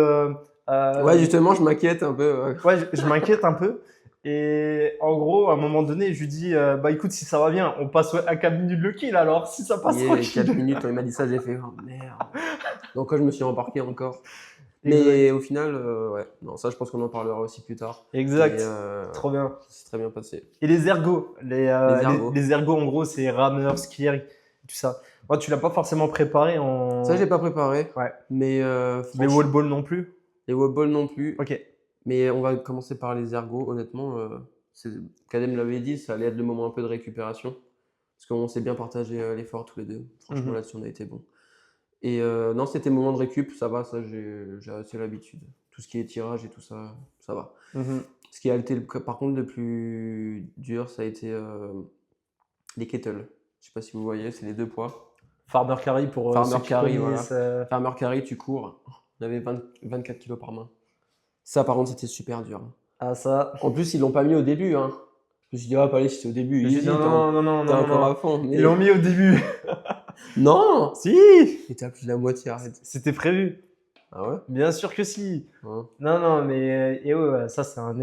Ouais, justement, je m'inquiète un peu. ouais, je m'inquiète un peu. Et en gros, à un moment donné, je lui dis, bah écoute, si ça va bien, on passe à 4 minutes le kill alors, si ça passe Yeah, 4 tranquille. minutes, quand il m'a dit ça, j'ai fait oh merde. Donc, quand je me suis embarqué encore. Exact. Mais au final, ouais, non, ça, je pense qu'on en parlera aussi plus tard. Mais Exact. Trop bien. ça s'est très bien passé. Et les ergots, Les ergots. les ergots en gros, c'est rameur, skier, tout ça. Moi, tu l'as pas forcément préparé Ça, en. j'ai pas préparé. Ouais. Mais Les wall ball non plus. les wobbles non plus. Ok. Mais on va commencer par les ergots. Honnêtement, Kadem l'avait dit, ça allait être le moment un peu de récupération. Parce qu'on s'est bien partagé l'effort tous les deux. Franchement, Mhm. là-dessus, on a été bon. Et non, c'était le moment de récup, ça va, ça, j'ai assez l'habitude. Tout ce qui est tirage et tout ça, ça va. Mhm. Ce qui a été, par contre, le plus dur, ça a été les kettles. Je sais pas si vous voyez, c'est les 2 poids. Farmer carry pour ceux Farmer qui carry, voilà. connaissent. Farmer carry, tu cours. On avait 24 kilos par main. Ça, par contre, c'était super dur. Ah ça. En plus, ils l'ont pas mis au début, hein. Je me suis dit, ah, pas allez, c'est au début, J'ai dit easy, non, non, non, non, t'es non, non, encore non. à fond. Ils l'ont Mais mis au début. non! Si. Il était à plus de la moitié, arrête. C'était prévu. Ah ouais? Bien sûr que si. Hein. Non, non, mais et ouais, ça c'est un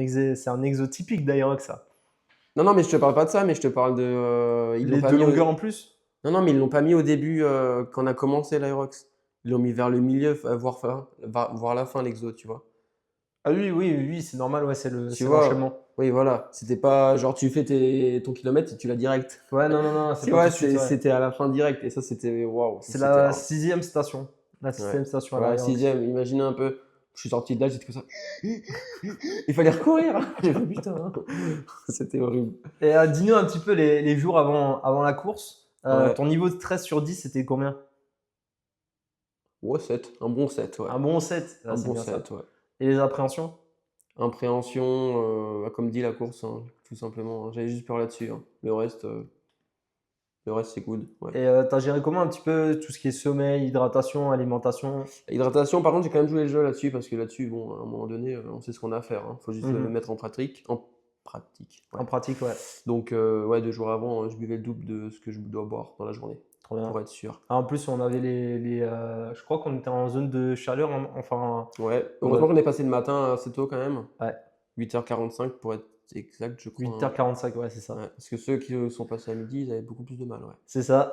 exo typique d'Aerox ça. Non, non, mais je te parle pas de ça, mais je te parle de. Ils l'ont Les pas deux mis longueurs en plus. Non, non, mais ils l'ont pas mis au début quand on a commencé l'Aerox. Ils l'ont mis vers le milieu, voir la fin, l'exo, tu vois. Ah oui, oui, oui, c'est normal, ouais, Tu c'est vois? l'enchaînement. Oui, voilà. C'était pas genre tu fais ton kilomètre et tu l'as direct. Ouais, non, non, non, c'est Tu pas tout vois, de suite, ouais. c'était à la fin direct. Et ça, c'était waouh. C'est C'était la hard. sixième station. La Ouais. sixième station à Voilà, l'Aerox. sixième, imaginez un peu. Je suis sorti de là, j'étais comme ça. Il fallait recourir. J'ai fait putain, hein. C'était horrible. Et dis-nous un petit peu les jours avant la course. Ouais. Ton niveau de stress sur 10, c'était combien? Ouais, 7. Un bon 7, ouais. Un bon 7. Ah, Un c'est bon bien ça. 7, ouais. Et les appréhensions? Impréhension, comme dit la course, hein, tout simplement, hein. J'avais juste peur là-dessus, hein. Le reste c'est good. Ouais. Et t'as géré comment un petit peu tout ce qui est sommeil, hydratation, alimentation? Hydratation, par contre, j'ai quand même joué le jeu là-dessus parce que là-dessus, bon, à un moment donné, on sait ce qu'on a à faire, hein. Faut juste le Mhm. mettre en pratique. Ouais. En pratique, ouais. Donc, ouais, 2 jours avant, je buvais le double de ce que je dois boire dans la journée Trop bien. pour être sûr. Ah, en plus, on avait je crois qu'on était en zone de chaleur, hein, enfin. Ouais. Ouais. Heureusement qu'on est passé le matin assez tôt quand même. Ouais. 8h45 pour être exact, je crois, hein. 8h45, ouais, c'est ça. Ouais. Parce que ceux qui sont passés à midi, ils avaient beaucoup plus de mal, ouais. C'est ça.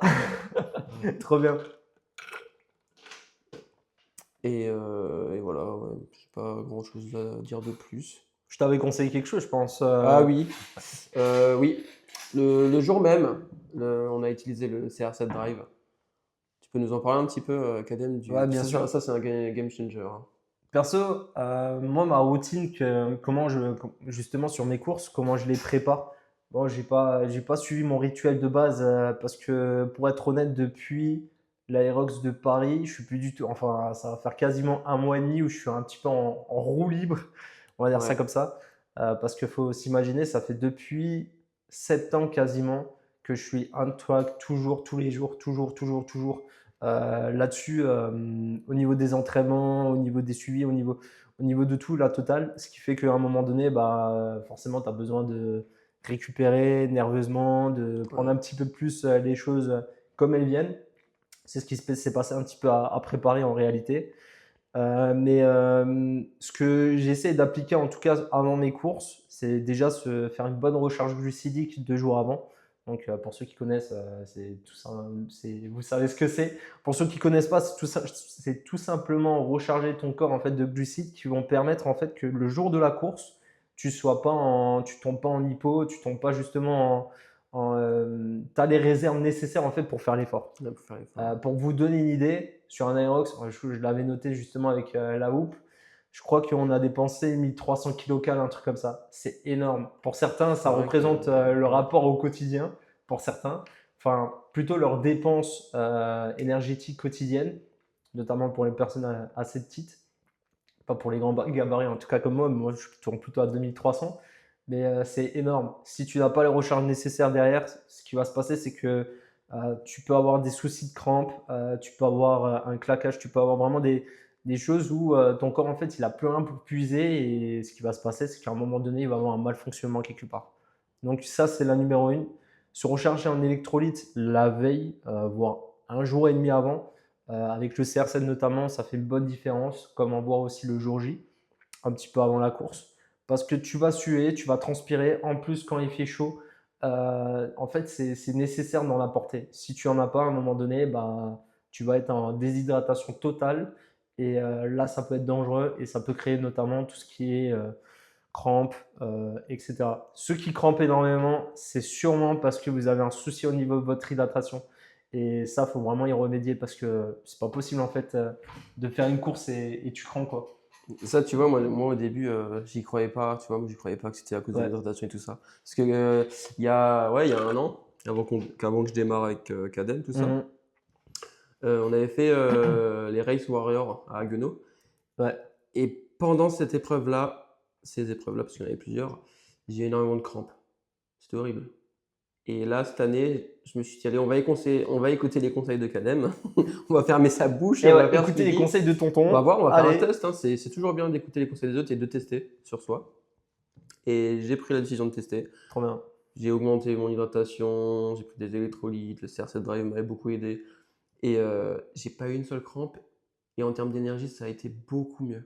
Trop bien. Et voilà, ouais, j'ai pas grand-chose à dire de plus. Je t'avais conseillé quelque chose, je pense. Ah oui, oui. Le jour même, on a utilisé le CR7 Drive. Tu peux nous en parler un petit peu, Kadem, Ouais, bien sûr. Ça, c'est un game changer, hein. Perso, moi, ma routine, justement sur mes courses, comment je les prépare. Bon, j'ai pas suivi mon rituel de base parce que, pour être honnête, depuis l'Aerox de Paris, je suis plus du tout. Enfin, ça va faire quasiment un mois et demi où je suis un petit peu en roue libre, on va dire ça Ouais. comme ça. Parce qu'il faut s'imaginer, ça fait depuis 7 ans quasiment que je suis on track, toujours, tous les jours, toujours, toujours, toujours. Là-dessus, au niveau des entraînements, au niveau des suivis, au niveau de tout, la totale, ce qui fait qu'à un moment donné, bah, forcément, tu as besoin de récupérer nerveusement, de prendre Ouais. un petit peu plus les choses comme elles viennent. C'est ce qui s'est passé un petit peu à préparer en réalité. Ce que j'essaie d'appliquer en tout cas avant mes courses, c'est déjà se faire une bonne recharge glucidique 2 jours avant. Donc pour ceux qui connaissent, c'est tout ça, vous savez ce que c'est. Pour ceux qui connaissent pas, c'est tout simplement recharger ton corps en fait de glucides qui vont permettre en fait que le jour de la course, tu tombes pas en hypo, tu tombes pas justement t'as les réserves nécessaires en fait pour faire l'effort. Là, pour faire l'effort. Pour vous donner une idée, sur un Aerox, je l'avais noté justement avec la houppe, je crois qu'on a dépensé 1300 kcal, un truc comme ça. C'est énorme. Pour certains, ça C'est vrai représente que- le rapport au quotidien, pour certains. Enfin, plutôt leurs dépenses énergétiques quotidiennes, notamment pour les personnes assez petites. Pas pour les grands gabarits, en tout cas comme moi je tourne plutôt à 2300. Mais c'est énorme. Si tu n'as pas les recharges nécessaires derrière, ce qui va se passer, c'est que tu peux avoir des soucis de crampes, tu peux avoir un claquage, tu peux avoir vraiment des choses où ton corps, en fait, il a plus rien pour puiser. Et ce qui va se passer, c'est qu'à un moment donné, il va avoir un malfonctionnement quelque part. Donc ça, c'est la numéro 1. Se recharger en électrolytes la veille, voire un jour et demi avant, avec le CR7 notamment, ça fait une bonne différence, comme en boire aussi le jour J, un petit peu avant la course. Parce que tu vas suer, tu vas transpirer. En plus, quand il fait chaud, en fait, c'est nécessaire d'en apporter. Si tu n'en as pas, à un moment donné, bah, tu vas être en déshydratation totale. Et là, ça peut être dangereux et ça peut créer notamment tout ce qui est crampes, etc. Ceux qui crampent énormément, c'est sûrement parce que vous avez un souci au niveau de votre hydratation. Et ça, il faut vraiment y remédier parce que c'est pas possible en fait de faire une course et tu crampes quoi. Ça, tu vois, moi au début, j'y croyais pas, tu vois, moi j'y croyais pas que c'était à cause de Ouais. l'hydratation et tout ça. Parce que il y a un an, qu'avant que je démarre avec Cadem, tout ça, Mhm. on avait fait les Race Warriors à Haguenau. Ouais. Et pendant ces épreuves-là, parce qu'il y en avait plusieurs, j'ai eu énormément de crampes. C'était horrible. Et là, cette année, je me suis dit, allez, on va écouter les conseils de Cadem. On va fermer sa bouche et Et on va ouais, faire ce écoutez qu'il les dit. conseils de On va tonton. voir, on va faire un Allez. test, hein. C'est toujours bien d'écouter les conseils des autres et de tester sur soi. Et j'ai pris la décision de tester. Trop bien. J'ai augmenté mon hydratation, j'ai pris des électrolytes, le CR7 Drive m'avait beaucoup aidé. Et j'ai pas eu une seule crampe. Et en termes d'énergie, ça a été beaucoup mieux.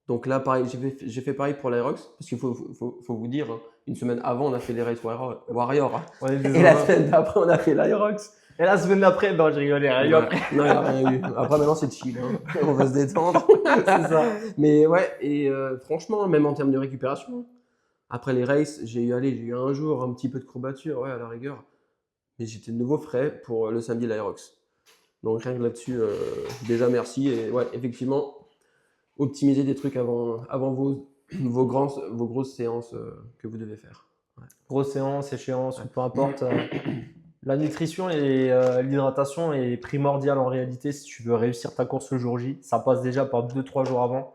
Donc là, pareil, j'ai fait pareil pour l'Aerox, parce qu'il faut vous dire, hein, une semaine avant, on a fait les Race Warriors, hein. On est des Et la zinzins. semaine d'après, on a fait l'Aerox. Et la semaine d'après, non, je rigole, rien eu Ouais. après. Non, il n'y a rien eu. Après, maintenant, c'est chill, hein. On va se détendre. C'est ça. Mais ouais, et franchement, même en termes de récupération, après les races, j'ai eu un jour un petit peu de courbature, ouais, à la rigueur. Mais j'étais de nouveau frais pour le samedi l'Aerox. Donc rien que là-dessus, déjà merci. Et ouais, effectivement, optimiser des trucs avant vos grosses séances que vous devez faire. Ouais. Grosse séance, échéance, Ouais. ou peu importe. La nutrition et l'hydratation est primordiale en réalité si tu veux réussir ta course le jour J. Ça passe déjà par 2-3 jours avant,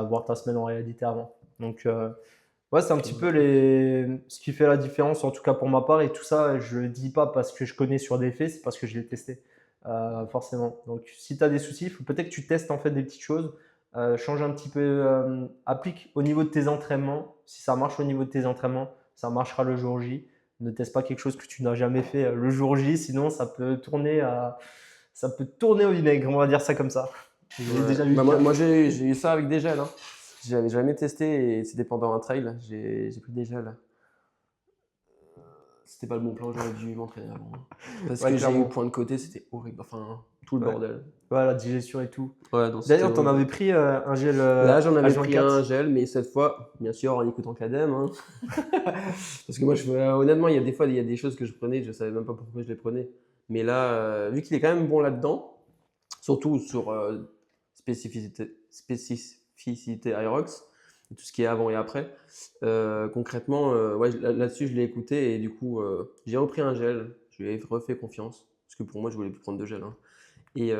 voire ta semaine en réalité avant. Donc, ouais, c'est un petit peu ce qui fait la différence, en tout cas pour ma part. Et tout ça, je ne le dis pas parce que je connais sur des faits, c'est parce que je l'ai testé, forcément. Donc, si tu as des soucis, il faut peut-être que tu testes en fait des petites choses. Change un petit peu, applique au niveau de tes entraînements. Si ça marche au niveau de tes entraînements, ça marchera le jour J. Ne teste pas quelque chose que tu n'as jamais fait le jour J, sinon ça peut tourner au vinaigre, on va dire ça comme ça. Je l'ai Ouais. déjà eu Bah, le cas. moi j'ai eu ça avec des gels, hein. J'avais jamais testé et c'était pendant un trail. J'ai pris des gels. C'était pas le bon plan, j'aurais dû m'entraîner avant. Parce Ouais, que j'ai eu clairement. point de côté, c'était horrible. Enfin, tout le Ouais. bordel. Ouais, la digestion et tout. Ouais, non, c'était D'ailleurs, tu en horrible. avais pris un gel Là, j'en avais pris H24. un gel, mais cette fois, bien sûr, en écoutant Cadem, hein. Parce que moi, honnêtement, il y a des fois, il y a des choses que je prenais, je savais même pas pourquoi je les prenais. Mais là, vu qu'il est quand même bon là-dedans, surtout sur spécificité Aerox, et tout ce qui est avant et après, concrètement, ouais, là-dessus, je l'ai écouté et du coup, j'ai repris un gel, je lui ai refait confiance, parce que pour moi, je voulais plus prendre de gel, hein. Et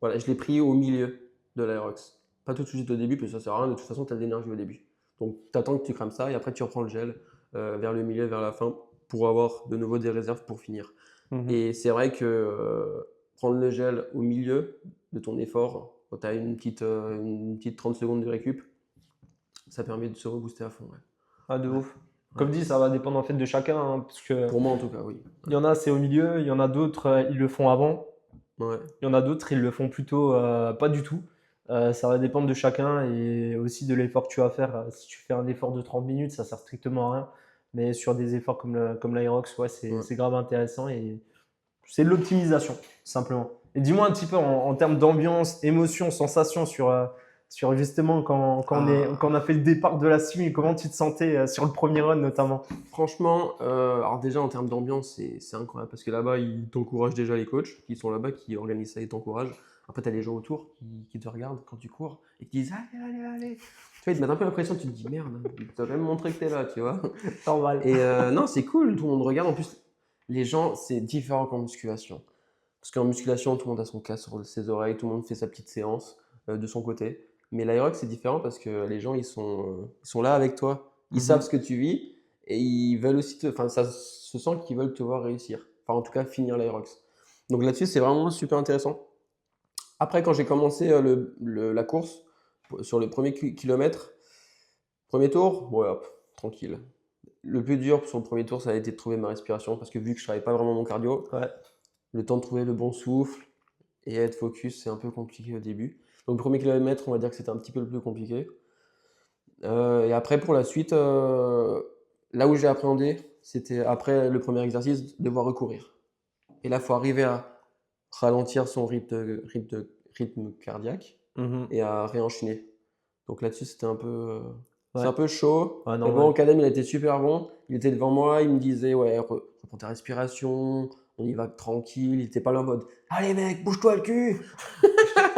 voilà, je l'ai pris au milieu de l'Aerox. Pas tout de suite au début, parce que ça sert à rien, de toute façon, tu as de l'énergie au début. Donc, tu attends que tu crames ça et après, tu reprends le gel vers le milieu, vers la fin, pour avoir de nouveau des réserves pour finir. Et c'est vrai que prendre le gel au milieu de ton effort, quand tu as une petite 30 secondes de récup, ça permet de se rebooster à fond. Ouais. Ah, de Ouais. ouf. Comme dit, ça va dépendre en fait de chacun, hein, parce que Pour moi, en tout cas, oui. il y en a, c'est au milieu, il y en a d'autres, ils le font avant. Ouais. Il y en a d'autres, ils le font plutôt pas du tout. Ça va dépendre de chacun et aussi de l'effort que tu vas faire. Si tu fais un effort de 30 minutes, ça sert strictement à rien. Mais sur des efforts comme l'Aerox, ouais, Ouais. c'est grave intéressant et c'est de l'optimisation, simplement. Et dis-moi un petit peu en termes d'ambiance, émotion, sensation sur justement quand on a fait le départ de la suite, comment tu te sentais sur le premier run notamment? Franchement, alors déjà en termes d'ambiance, c'est incroyable parce que là-bas, ils t'encouragent déjà les coachs qui sont là-bas, qui organisent ça, ils t'encouragent. Après, tu as les gens autour qui te regardent quand tu cours et qui disent allez, allez, allez. Tu vois, ils te mettent un peu la pression, tu te dis merde, hein, ils t'ont quand même montré que t'es là, tu vois. Normal. Et non, c'est cool, tout le monde regarde. En plus, les gens, c'est différent qu'en musculation. Parce qu'en musculation, tout le monde a son casque sur ses oreilles, tout le monde fait sa petite séance de son côté. Mais l'Aerox, c'est différent parce que les gens, ils sont là avec toi. Ils savent ce que tu vis et ils veulent aussi enfin, ça se sent qu'ils veulent te voir réussir. Enfin, en tout cas, finir l'Aerox. Donc là-dessus, c'est vraiment super intéressant. Après, quand j'ai commencé la course, sur le premier kilomètre, premier tour, ouais, hop, tranquille. Le plus dur sur le premier tour, ça a été de trouver ma respiration parce que vu que je ne travaillais pas vraiment mon cardio, Ouais. le temps de trouver le bon souffle et être focus, c'est un peu compliqué au début. Donc le premier kilomètre, on va dire que c'était un petit peu le plus compliqué. Et après, pour la suite, là où j'ai appréhendé, c'était après le premier exercice, devoir recourir. Et là, il faut arriver à ralentir son rythme cardiaque Mhm. et à réenchaîner. Donc là-dessus, c'était un peu, c'est Ouais. un peu chaud. Ouais, Mais bon, normal. Kadem, il a été super bon. Il était devant moi, il me disait, ouais, reprends ta respiration, on y va tranquille. Il était pas là en mode, allez mec, bouge-toi le cul.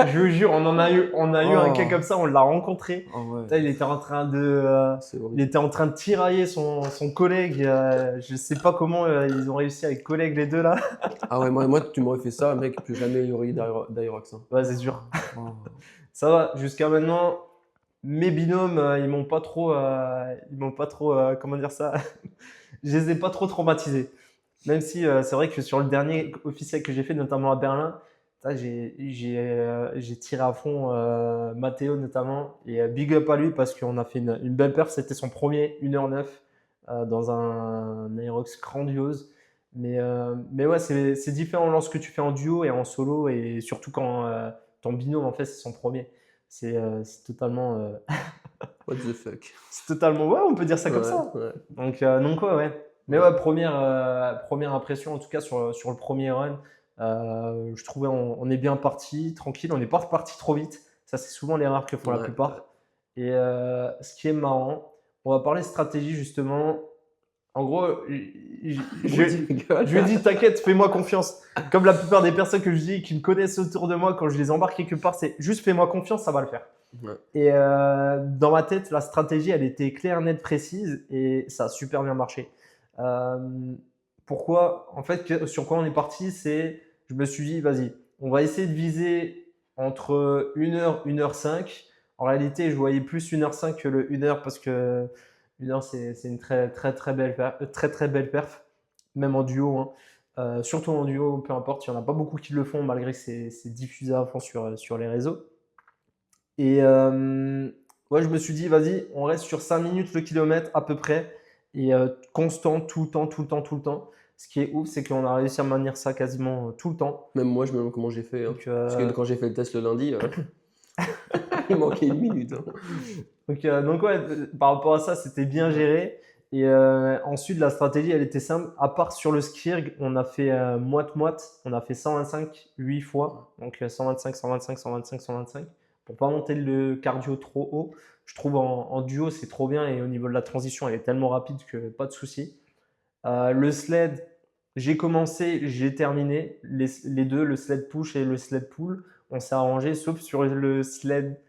Je vous jure, on a eu un cas Oh, comme ça, on l'a rencontré. oh ouais, Putain, il c'est il horrible. était en train de tirailler son collègue. Je sais pas comment ils ont réussi avec collègue les deux là. Ah ouais, moi, tu m'aurais fait ça, mec, plus jamais il y aurait eu d'Aerox, hein. Ouais, c'est sûr. Oh. Ça va. Jusqu'à maintenant, mes binômes, ils m'ont pas trop, comment dire ça. Je les ai pas trop traumatisés. Même si c'est vrai que sur le dernier officiel que j'ai fait, notamment à Berlin, ça, j'ai tiré à fond Matteo notamment. Et big up à lui parce qu'on a fait une belle perf. C'était son premier 1h09 dans un Aerox grandiose. Mais ouais, c'est différent lorsque tu fais en duo et en solo. Et surtout quand ton binôme, en fait, c'est son premier. C'est totalement, What the fuck. c'est totalement, ouais, on peut dire ça comme Ouais, ça. ouais, Donc ouais, ouais. Mais ouais. ouais, première impression, en tout cas sur le premier run, je trouvais on est bien parti, tranquille, on n'est pas reparti trop vite. Ça, c'est souvent l'erreur que font la Ouais, ouais. plupart. Et ce qui est marrant, on va parler stratégie justement. En gros, je, Vas-y, rigole. je lui ai dit, t'inquiète, fais-moi confiance. Comme la plupart des personnes que je dis, qui me connaissent autour de moi, quand je les embarque quelque part, c'est juste fais-moi confiance, ça va le faire. Ouais. Et dans ma tête, la stratégie, elle était claire, nette, précise et ça a super bien marché. Euh, Pourquoi? En fait, sur quoi on est parti, c'est, je me suis dit, vas-y, on va essayer de viser entre 1h, 1h05. En réalité, je voyais plus 1h05 que le 1h parce que 1h, c'est une très, très, très belle perf, très, très belle perf, même en duo, hein. Surtout en duo, peu importe, il n'y en a pas beaucoup qui le font malgré que c'est diffusé à fond sur les réseaux. Et ouais, je me suis dit, vas-y, on reste sur 5 minutes le kilomètre à peu près. Et constant, tout le temps, tout le temps, tout le temps. Ce qui est ouf, c'est qu'on a réussi à maintenir ça quasiment tout le temps. Même moi, je me demande comment j'ai fait, hein. Donc, Parce que quand j'ai fait le test le lundi, il manquait une minute, hein. donc ouais, par rapport à ça, c'était bien géré. Et ensuite, la stratégie, elle était simple. À part sur le skirg, on a fait moite-moite. On a fait 125 8 fois. Donc 125, 125, 125, 125. Pour pas monter le cardio trop haut. Je trouve en duo, c'est trop bien. Et au niveau de la transition, elle est tellement rapide que pas de souci. Le sled, j'ai commencé, j'ai terminé. Les deux, le sled push et le sled pull, on s'est arrangé, sauf sur le sled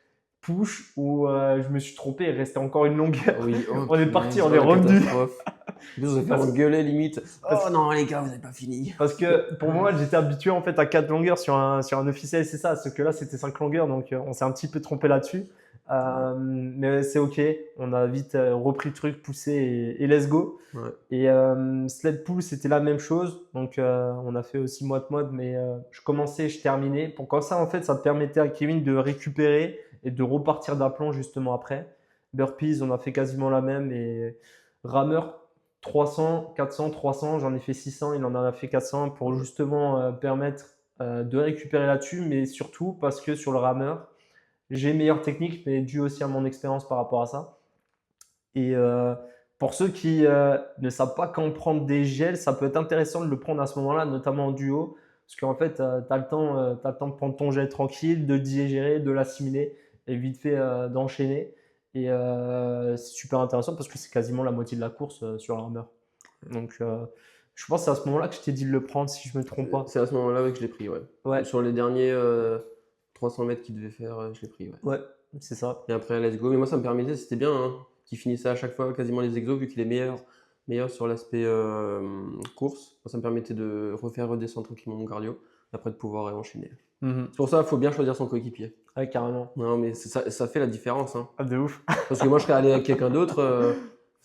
push où je me suis trompé et restait encore une longueur. Oui, oh On est parti, punaise, on oh est la revenu. catastrophe. En plus, on s'est fait Parce, engueuler limite. parce- Oh non, les gars, vous n'avez pas fini. parce que pour moi, j'étais habitué en fait à 4 longueurs sur un officiel, c'est ça. Sauf que là, c'était 5 longueurs, donc on s'est un petit peu trompé là-dessus. Ouais, Mais c'est ok, on a vite repris le truc, poussé et let's go. ouais, Et sled pull, c'était la même chose. Donc, on a fait aussi moite-moite, mais je commençais, je terminais. Pour comme ça, en fait, ça te permettait à Kevin de récupérer et de repartir d'aplomb justement après. Burpees, on a fait quasiment la même. Et rameur, 300, 400, 300, j'en ai fait 600, il en a fait 400 pour justement permettre de récupérer là-dessus, mais surtout parce que sur le rameur, j'ai meilleure technique, mais dû aussi à mon expérience par rapport à ça. Et pour ceux qui ne savent pas quand prendre des gels, ça peut être intéressant de le prendre à ce moment-là, notamment en duo, parce qu'en fait, tu as le temps de prendre ton gel tranquille, de le digérer, de l'assimiler, et vite fait d'enchaîner. Et c'est super intéressant parce que c'est quasiment la moitié de la course sur la rameur. Donc, je pense que c'est à ce moment-là que je t'ai dit de le prendre, si je me trompe pas. C'est à ce moment-là que je l'ai pris, ouais. Ouais, Sur les derniers 300 mètres qu'il devait faire, je l'ai pris, ouais. ouais, c'est ça. Et après, let's go. Mais moi, ça me permettait, c'était bien, hein, qu'il finissait à chaque fois quasiment les exos, vu qu'il est meilleur sur l'aspect course. Moi, ça me permettait de refaire redescendre tranquillement mon cardio, et après de pouvoir enchaîner. Mhm. C'est pour ça qu'il faut bien choisir son coéquipier. Ouais, carrément. Non, mais ça fait la différence, hein. Ah, de ouf. Parce que moi, je serais allé avec quelqu'un d'autre,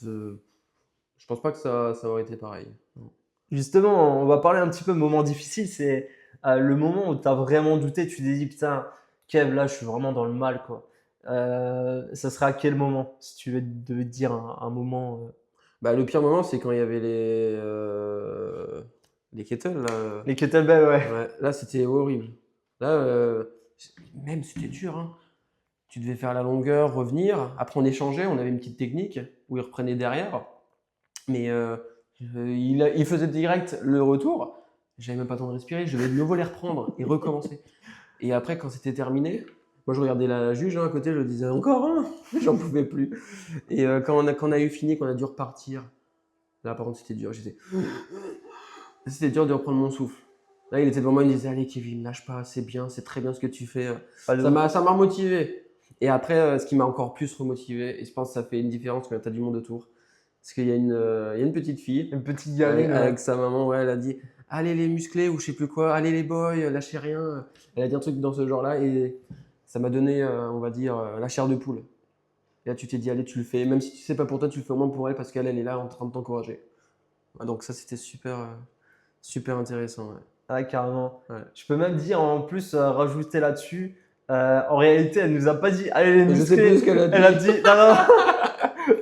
je pense pas que ça aurait été pareil. Non. Justement, on va parler un petit peu de moments difficiles. C'est le moment où tu as vraiment douté, tu t'es dit, putain, Kev, là, je suis vraiment dans le mal, quoi. Ça serait à quel moment, si tu devais te dire un moment Bah, le pire moment, c'est quand il y avait les kettles, là. Les kettlebells, ouais. Ouais, là, c'était horrible. Là, même, c'était dur, hein. Tu devais faire la longueur, revenir. Après, on échangeait, on avait une petite technique où il reprenait derrière. Mais il faisait direct le retour. J'avais même pas le temps de respirer. Je devais de nouveau les reprendre et recommencer. Et après, quand c'était terminé, moi, je regardais la juge à côté, je disais encore un. J'en pouvais plus. Et quand on a eu fini, qu'on a dû repartir, là, par contre, c'était dur. C'était dur de reprendre mon souffle. Là, il était devant moi, il me disait, allez, Kevin, lâche pas, c'est bien, c'est très bien ce que tu fais. Pas de Ça ouf. m'a remotivé. Et après, ce qui m'a encore plus remotivé, et je pense que ça fait une différence quand tu as du monde autour, c'est qu'il y a une petite fille Une petite gamine. avec sa maman, ouais, elle a dit, allez les musclés ou je sais plus quoi, allez les boys, lâchez rien. Elle a dit un truc dans ce genre-là et ça m'a donné, on va dire, la chair de poule. Et là, tu t'es dit, allez, tu le fais. Même si tu sais pas pour toi, tu le fais au moins pour elle parce qu'elle est là en train de t'encourager. Ouais, donc ça, c'était super intéressant. Ouais. Ah, carrément. Ouais. Je peux même dire, en plus, rajouter là-dessus, en réalité, elle nous a pas dit, allez, les Je sais musclés. plus ce qu'elle a dit. Elle a dit, non, non.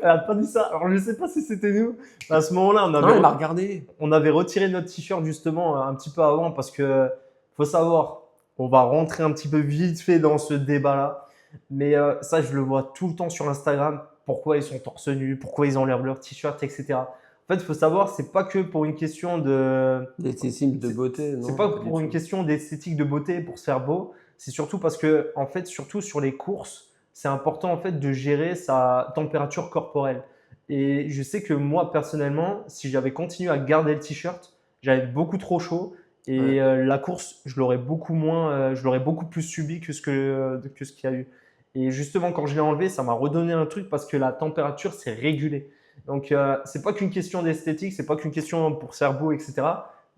Elle a pas dit ça. Alors, je sais pas si c'était nous. À ce moment-là, Non, elle m'a regardé. on avait retiré notre t-shirt justement un petit peu avant parce que faut savoir, on va rentrer un petit peu vite fait dans ce débat-là. Mais ça, je le vois tout le temps sur Instagram. Pourquoi ils sont torse nu, pourquoi ils enlèvent leur t-shirt, etc. En fait, il faut savoir, c'est pas que pour une question de, D'esthétique, de beauté, non? c'est pas du pour une tout. question d'esthétique, de beauté, pour se faire beau. C'est surtout parce que, en fait, surtout sur les courses, c'est important en fait de gérer sa température corporelle. Et je sais que moi, personnellement, si j'avais continué à garder le t-shirt, j'avais beaucoup trop chaud et Ouais. la course, je l'aurais beaucoup plus subi que ce qu'il y a eu. Et justement, quand je l'ai enlevé, ça m'a redonné un truc parce que la température s'est régulée. Donc, c'est pas qu'une question d'esthétique, c'est pas qu'une question pour se faire beau, etc.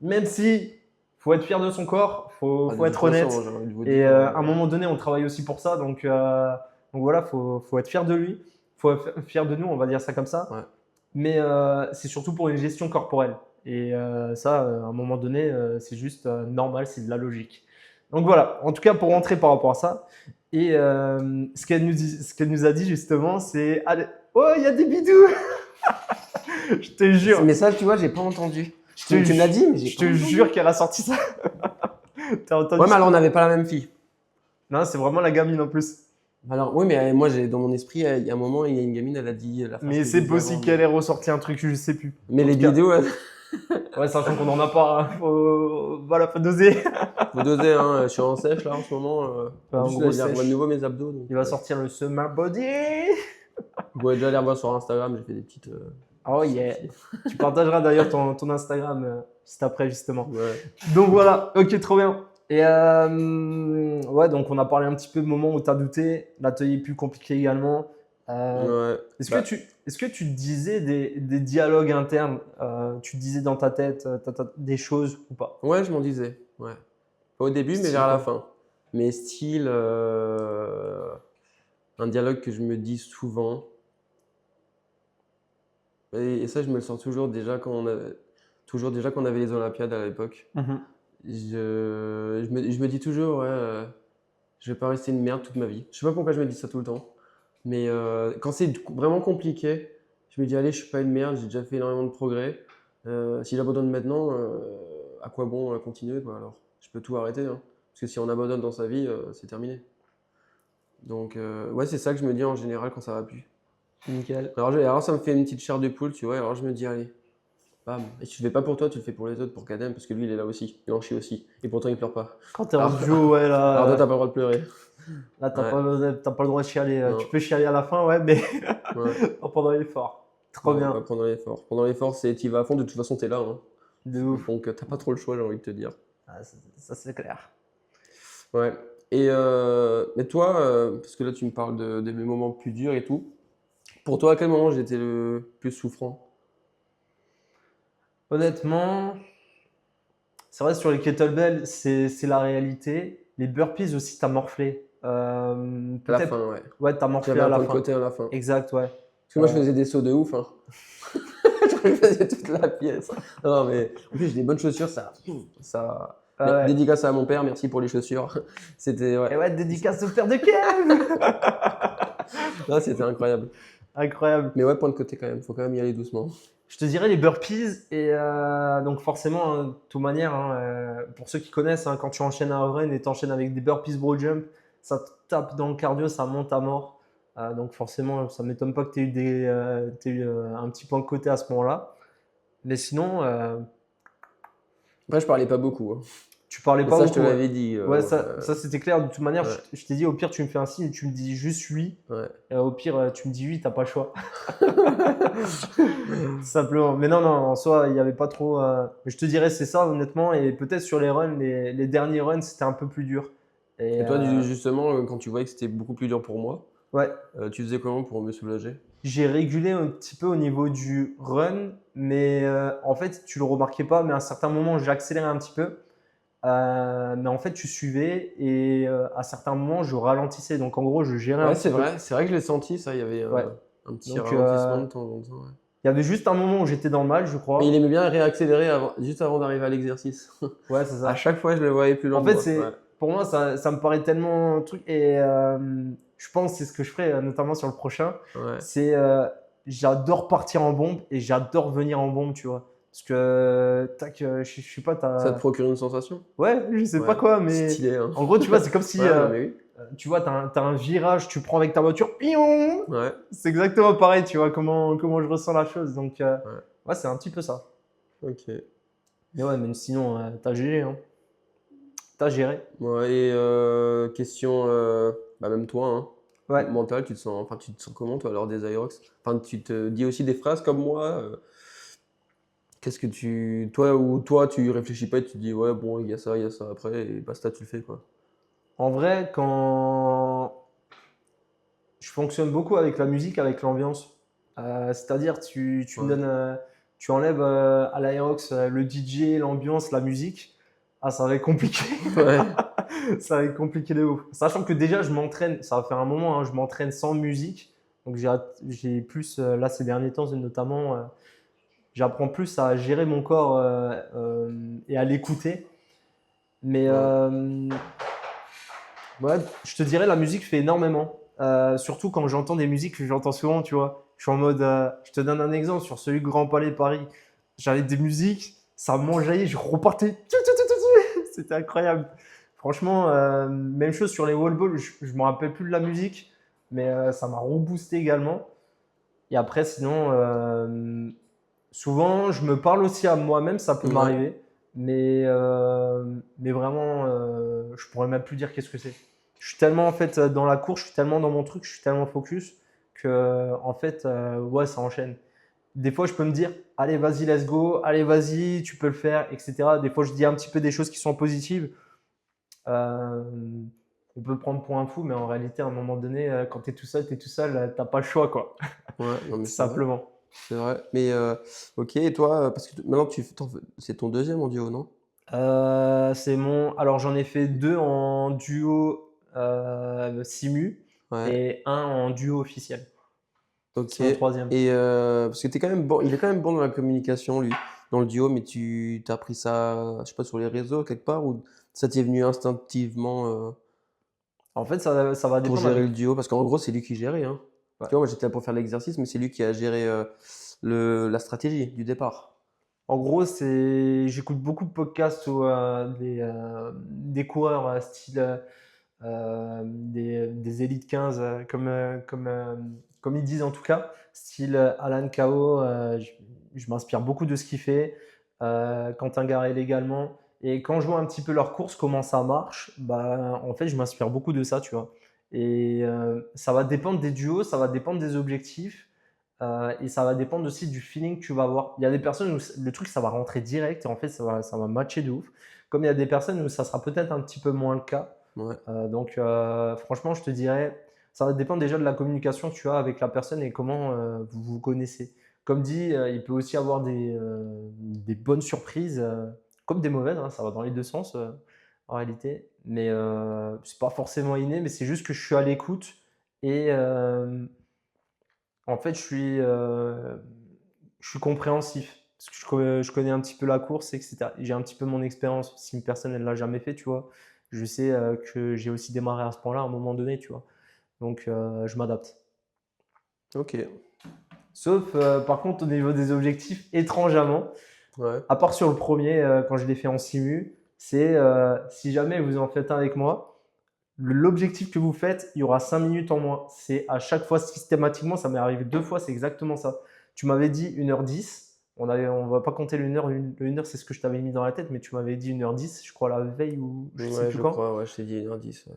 Même si faut être fier de son corps, faut De être toute honnête. façon, j'ai envie de vous Et dire, à un moment donné, on travaille aussi pour ça. Donc voilà, faut être fier de lui, faut être fier de nous, on va dire ça comme ça. Ouais. Mais c'est surtout pour une gestion corporelle. Et ça, à un moment donné, c'est juste normal, c'est de la logique. Donc voilà, en tout cas pour rentrer par rapport à ça. Et ce qu'elle nous a dit justement, c'est allez, oh, il y a des bidous. Je te Ce jure, message, tu vois, j'ai pas entendu. te Tu me l'as dit, mais j'ai je pas te entendu. jure qu'elle a sorti ça. T'as entendu Ouais, mais ça? alors on n'avait pas la même fille. Non, c'est vraiment la gamine en plus. Alors, oui, mais moi, dans mon esprit, il y a un moment, il y a une gamine, elle a dit la phrase Mais que c'est j'ai dit possible avant, qu'elle ait ressorti un truc, je sais plus. mais En les tout cas, vidéos, ouais, sachant qu'on en a pas, hein, voilà, faut doser. faut doser, hein. Je suis en sèche là en ce moment. Bah, En en plus, gros, là, je vois de sèche. nouveau mes abdos. Donc, Il va sortir le Summer Body. vous pouvez déjà aller revoir sur Instagram, j'ai fait des petites. Oh yeah. Tu partageras d'ailleurs ton Instagram juste après, justement. Ouais. Donc voilà, ok, trop bien. Et ouais, donc on a parlé un petit peu de moments où tu as douté, l'atelier plus compliqué également. Ouais. Est-ce Bah, que tu te disais des dialogues internes, tu te disais dans ta tête des choses ou pas? ouais, je m'en disais. Ouais. Pas au début, mais Style vers la quoi? fin. Mais style, un dialogue que je me dis souvent. Et ça, je me le sens toujours déjà quand on avait les Olympiades à l'époque. Mhm. Je me dis toujours, ouais, je vais pas rester une merde toute ma vie. Je sais pas pourquoi je me dis ça tout le temps. Mais quand c'est vraiment compliqué, je me dis, allez, je suis pas une merde, j'ai déjà fait énormément de progrès. Si j'abandonne maintenant, à quoi bon continuer, quoi, alors? je peux tout arrêter, hein. Parce que si on abandonne dans sa vie, c'est terminé. Donc, ouais, c'est ça que je me dis en général quand ça va plus. Nickel. Alors ça me fait une petite chair de poule, tu vois. Alors je me dis, allez, bam. Et tu le fais pas pour toi, tu le fais pour les autres, pour Kadem, parce que lui, il est là aussi. Il en chie aussi. Et pourtant, il pleure pas. Quand t'es en Alors, duo, ouais, alors toi, là, t'as pas le droit de pleurer. là Ouais, t'as pas le droit de chialer. Tu non, peux chialer à la fin, ouais, mais ouais. pas pendant l'effort. Trop Non, pas bien. pendant l'effort. Pendant l'effort, c'est t'y vas à fond, de toute façon, t'es là, hein. De ouf. Donc, t'as pas trop le choix, j'ai envie de te dire. Ah, ça, c'est clair. Ouais. Et mais toi, parce que là, tu me parles de mes moments plus durs et tout. Pour toi, à quel moment j'étais le plus souffrant? Honnêtement, c'est vrai, sur les kettlebells, c'est la réalité. Les burpees aussi, t'as morflé. À la Peut-être, fin, ouais. ouais, t'as morflé J'avais à un la point de fin. côté à la fin. Exact, ouais. Parce que moi, je faisais des sauts de ouf, hein. Je faisais toute la pièce. Non, mais en plus, j'ai des bonnes chaussures, ça... Ah ouais. Dédicace à mon père, merci pour les chaussures. C'était, ouais. Et ouais, dédicace au père de Kev. Là, c'était incroyable. Incroyable. Mais ouais, point de côté quand même, faut quand même y aller doucement. Je te dirais les burpees et donc forcément, hein, de toute manière, hein, pour ceux qui connaissent, hein, quand tu enchaînes un run et t'enchaînes avec des burpees bro jump, ça te tape dans le cardio, ça monte à mort. Donc forcément, ça m'étonne pas que tu aies eu un petit point de côté à ce moment-là. Mais sinon, Après, je parlais pas beaucoup, hein. tu parlais Et pas ça, je te beaucoup. Ouais, l'avais dit. ouais, ça c'était clair. De toute manière, Ouais, je t'ai dit au pire, tu me fais un signe, tu me dis juste oui. ouais. Et au pire, tu me dis oui, t'as pas le choix. Simplement. Mais non, non, en soi, il n'y avait pas trop. Mais je te dirais, c'est ça, honnêtement. Et peut-être sur les runs, les derniers runs, c'était un peu plus dur. Et Et toi, justement, quand tu voyais que c'était beaucoup plus dur pour moi, ouais, tu faisais comment pour me soulager? j'ai régulé un petit peu au niveau du run. Mais en fait, tu le remarquais pas. Mais à un certain moment, j'ai accéléré un petit peu. Mais en fait, tu suivais. Et à certains moments, je ralentissais. Donc en gros, je gérais un Ouais, petit peu. c'est vrai que je l'ai senti, ça, il y avait Ouais. un petit Donc ralentissement de temps en temps. Ouais. il y avait juste un moment où j'étais dans le mal, je Mais il crois. aimait bien réaccélérer juste avant d'arriver à l'exercice. Ouais, c'est À ça. chaque fois, je le voyais plus loin En de fait, moi. Ouais, pour moi, ça me paraît tellement un truc. Et je pense que c'est ce que je ferai, notamment sur le prochain. ouais. C'est j'adore partir en bombe et j'adore venir en bombe, tu vois. Parce que, tac, je sais pas, Ça te procure une sensation? ouais, je sais pas Ouais, quoi, mais stylé, hein. en gros, tu vois, c'est comme si, Ouais, non, mais oui. tu vois, t'as un virage, tu prends avec ta voiture, pion. Ouais, C'est exactement pareil, tu vois, comment je ressens la chose. Donc, ouais, ouais, c'est un petit peu ça. ok. Mais ouais, mais sinon, t'as géré, hein. T'as géré. Ouais, et question, bah même toi, hein, Ouais. mental, tu te sens comment toi lors des Aerox? Enfin, tu te dis aussi des phrases comme moi. Qu'est-ce que toi, tu réfléchis pas et tu te dis ouais, bon, il y a ça après, et basta, tu le fais quoi. En vrai, quand je fonctionne beaucoup avec la musique, avec l'ambiance. C'est-à-dire, tu me Ouais, donnes, tu enlèves à l'Aerox le DJ, l'ambiance, la musique. Ah, ça va être compliqué. ouais, Ça va être compliqué de ouf. Sachant que déjà, je m'entraîne, ça va faire un moment, hein, je m'entraîne sans musique. Donc, j'ai plus, là, ces derniers temps, notamment, j'apprends plus à gérer mon corps et à l'écouter. Mais ouais, ouais, je te dirais, la musique fait énormément. Surtout quand j'entends des musiques que j'entends souvent, tu vois. Je suis en mode, je te donne un exemple sur celui de Grand Palais Paris. J'avais des musiques, ça m'enjaillait, je repartais. C'était incroyable. Franchement, même chose sur les wall balls, je me rappelle plus de la musique, mais ça m'a reboosté également. Et après, sinon, souvent, je me parle aussi à moi-même, ça peut ouais. m'arriver, mais vraiment, je pourrais même plus dire qu'est-ce que c'est. Je suis tellement en fait dans la course, je suis tellement dans mon truc, je suis tellement focus que en fait, ouais, ça enchaîne. Des fois, je peux me dire, allez, vas-y, let's go, allez, vas-y, tu peux le faire, etc. Des fois, je dis un petit peu des choses qui sont positives. Euh, on peut le prendre pour un fou, mais en réalité, à un moment donné, quand tu es tout seul, t'as pas le choix, quoi. Ouais, non mais Tout c'est vrai, simplement. c'est vrai. Mais ok, et toi, parce que maintenant c'est ton deuxième en duo, non? Alors j'en ai fait deux en duo simu Ouais, et un en duo officiel. ok. C'est mon troisième. Et parce que t'es quand même bon, il est quand même bon dans la communication, lui, dans le duo, mais tu t'as appris ça, je sais pas, sur les réseaux quelque part, ou ça t'est venu instinctivement En fait, ça va pour dépendre gérer avec. le duo? Parce qu'en gros, c'est lui qui gérait, hein. Ouais. Tu vois, moi j'étais là pour faire l'exercice, mais c'est lui qui a géré la stratégie du départ. En gros, j'écoute beaucoup de podcasts où des coureurs style des Elite 15, comme ils disent en tout cas, style Alan Kao. Je m'inspire beaucoup de ce qu'il fait. Quentin Garel également. Et quand je vois un petit peu leur course, comment ça marche, bah, en fait, je m'inspire beaucoup de ça, tu vois. Et ça va dépendre des duos, ça va dépendre des objectifs. Et ça va dépendre aussi du feeling que tu vas avoir. Il y a des personnes où le truc, ça va rentrer direct et en fait, ça va matcher de ouf. Comme il y a des personnes où ça sera peut-être un petit peu moins le cas. Ouais. Donc, franchement, je te dirais, ça va dépendre déjà de la communication que tu as avec la personne et comment vous vous connaissez. Comme dit, il peut aussi avoir des bonnes surprises, comme des mauvaises, hein, ça va dans les deux sens en réalité. Mais c'est pas forcément inné, mais c'est juste que je suis à l'écoute et en fait, je suis compréhensif. Parce que je connais un petit peu la course, etc. J'ai un petit peu mon expérience. Si une personne ne l'a jamais fait, tu vois, je sais que j'ai aussi démarré à ce point-là à un moment donné, tu vois. Donc, je m'adapte. Ok. Sauf, par contre, au niveau des objectifs, étrangement, Ouais. à part sur le premier, quand je l'ai fait en simu, c'est si jamais vous en faites un avec moi, l'objectif que vous faites, il y aura 5 minutes en moins. C'est à chaque fois systématiquement, ça m'est arrivé 2 fois, c'est exactement ça. Tu m'avais dit 1h10. On va pas compter le 1h. Le 1h, c'est ce que je t'avais mis dans la tête, mais tu m'avais dit 1h10, je crois, la veille ou je sais Ouais, plus je quand. crois, ouais, je t'ai dit 1h10. Ouais.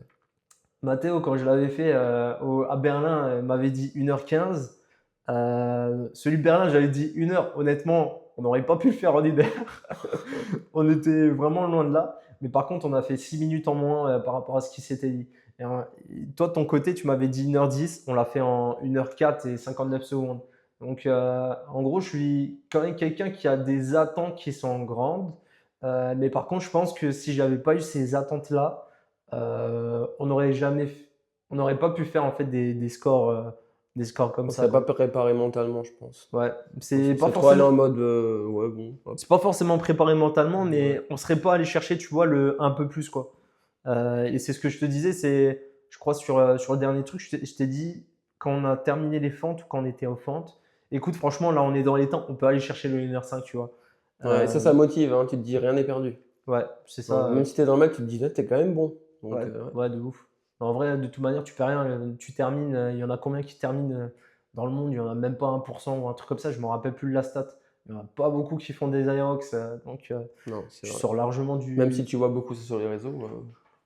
Mathéo, quand je l'avais fait à Berlin, m'avait dit 1h15. Celui de Berlin, j'avais dit 1h. Honnêtement, on n'aurait pas pu le faire en hiver. On était vraiment loin de là. Mais par contre, on a fait 6 minutes en moins par rapport à ce qui s'était dit. Et, toi, de ton côté, tu m'avais dit 1h10. On l'a fait en 1h04 et 59 secondes. Donc, en gros, je suis quand même quelqu'un qui a des attentes qui sont grandes. Mais par contre, je pense que si j'avais pas eu ces attentes-là, on n'aurait pas pu faire en fait des scores comme On ça, serait pas quoi. préparé mentalement, je pense. Ouais, On serait trop allé en mode, ouais, bon, hop. c'est pas forcément préparé mentalement, Ouais. mais on serait pas allé chercher, tu vois, le un peu plus, quoi. Et c'est ce que je te disais, je crois, sur le dernier truc, je t'ai dit, quand on a terminé les fentes ou quand on était aux fentes, écoute, franchement, là, on est dans les temps, on peut aller chercher le 1h05, tu vois. Ouais, et Euh, ça motive, hein, tu te dis rien n'est perdu. ouais, c'est Ouais, ça. même si t'es dans le mal, tu te dis, là, t'es quand même bon. Donc, Ouais, ouais. ouais, de ouf. En vrai, de toute manière, tu perds rien. Tu termines, il y en a combien qui terminent dans le monde? Il y en a même pas 1% ou un truc comme ça. Je me rappelle plus de la stat. Il y en a pas beaucoup qui font des Aerox. Donc, Non, c'est je vrai. sors largement Même si du. tu vois beaucoup ça sur les réseaux,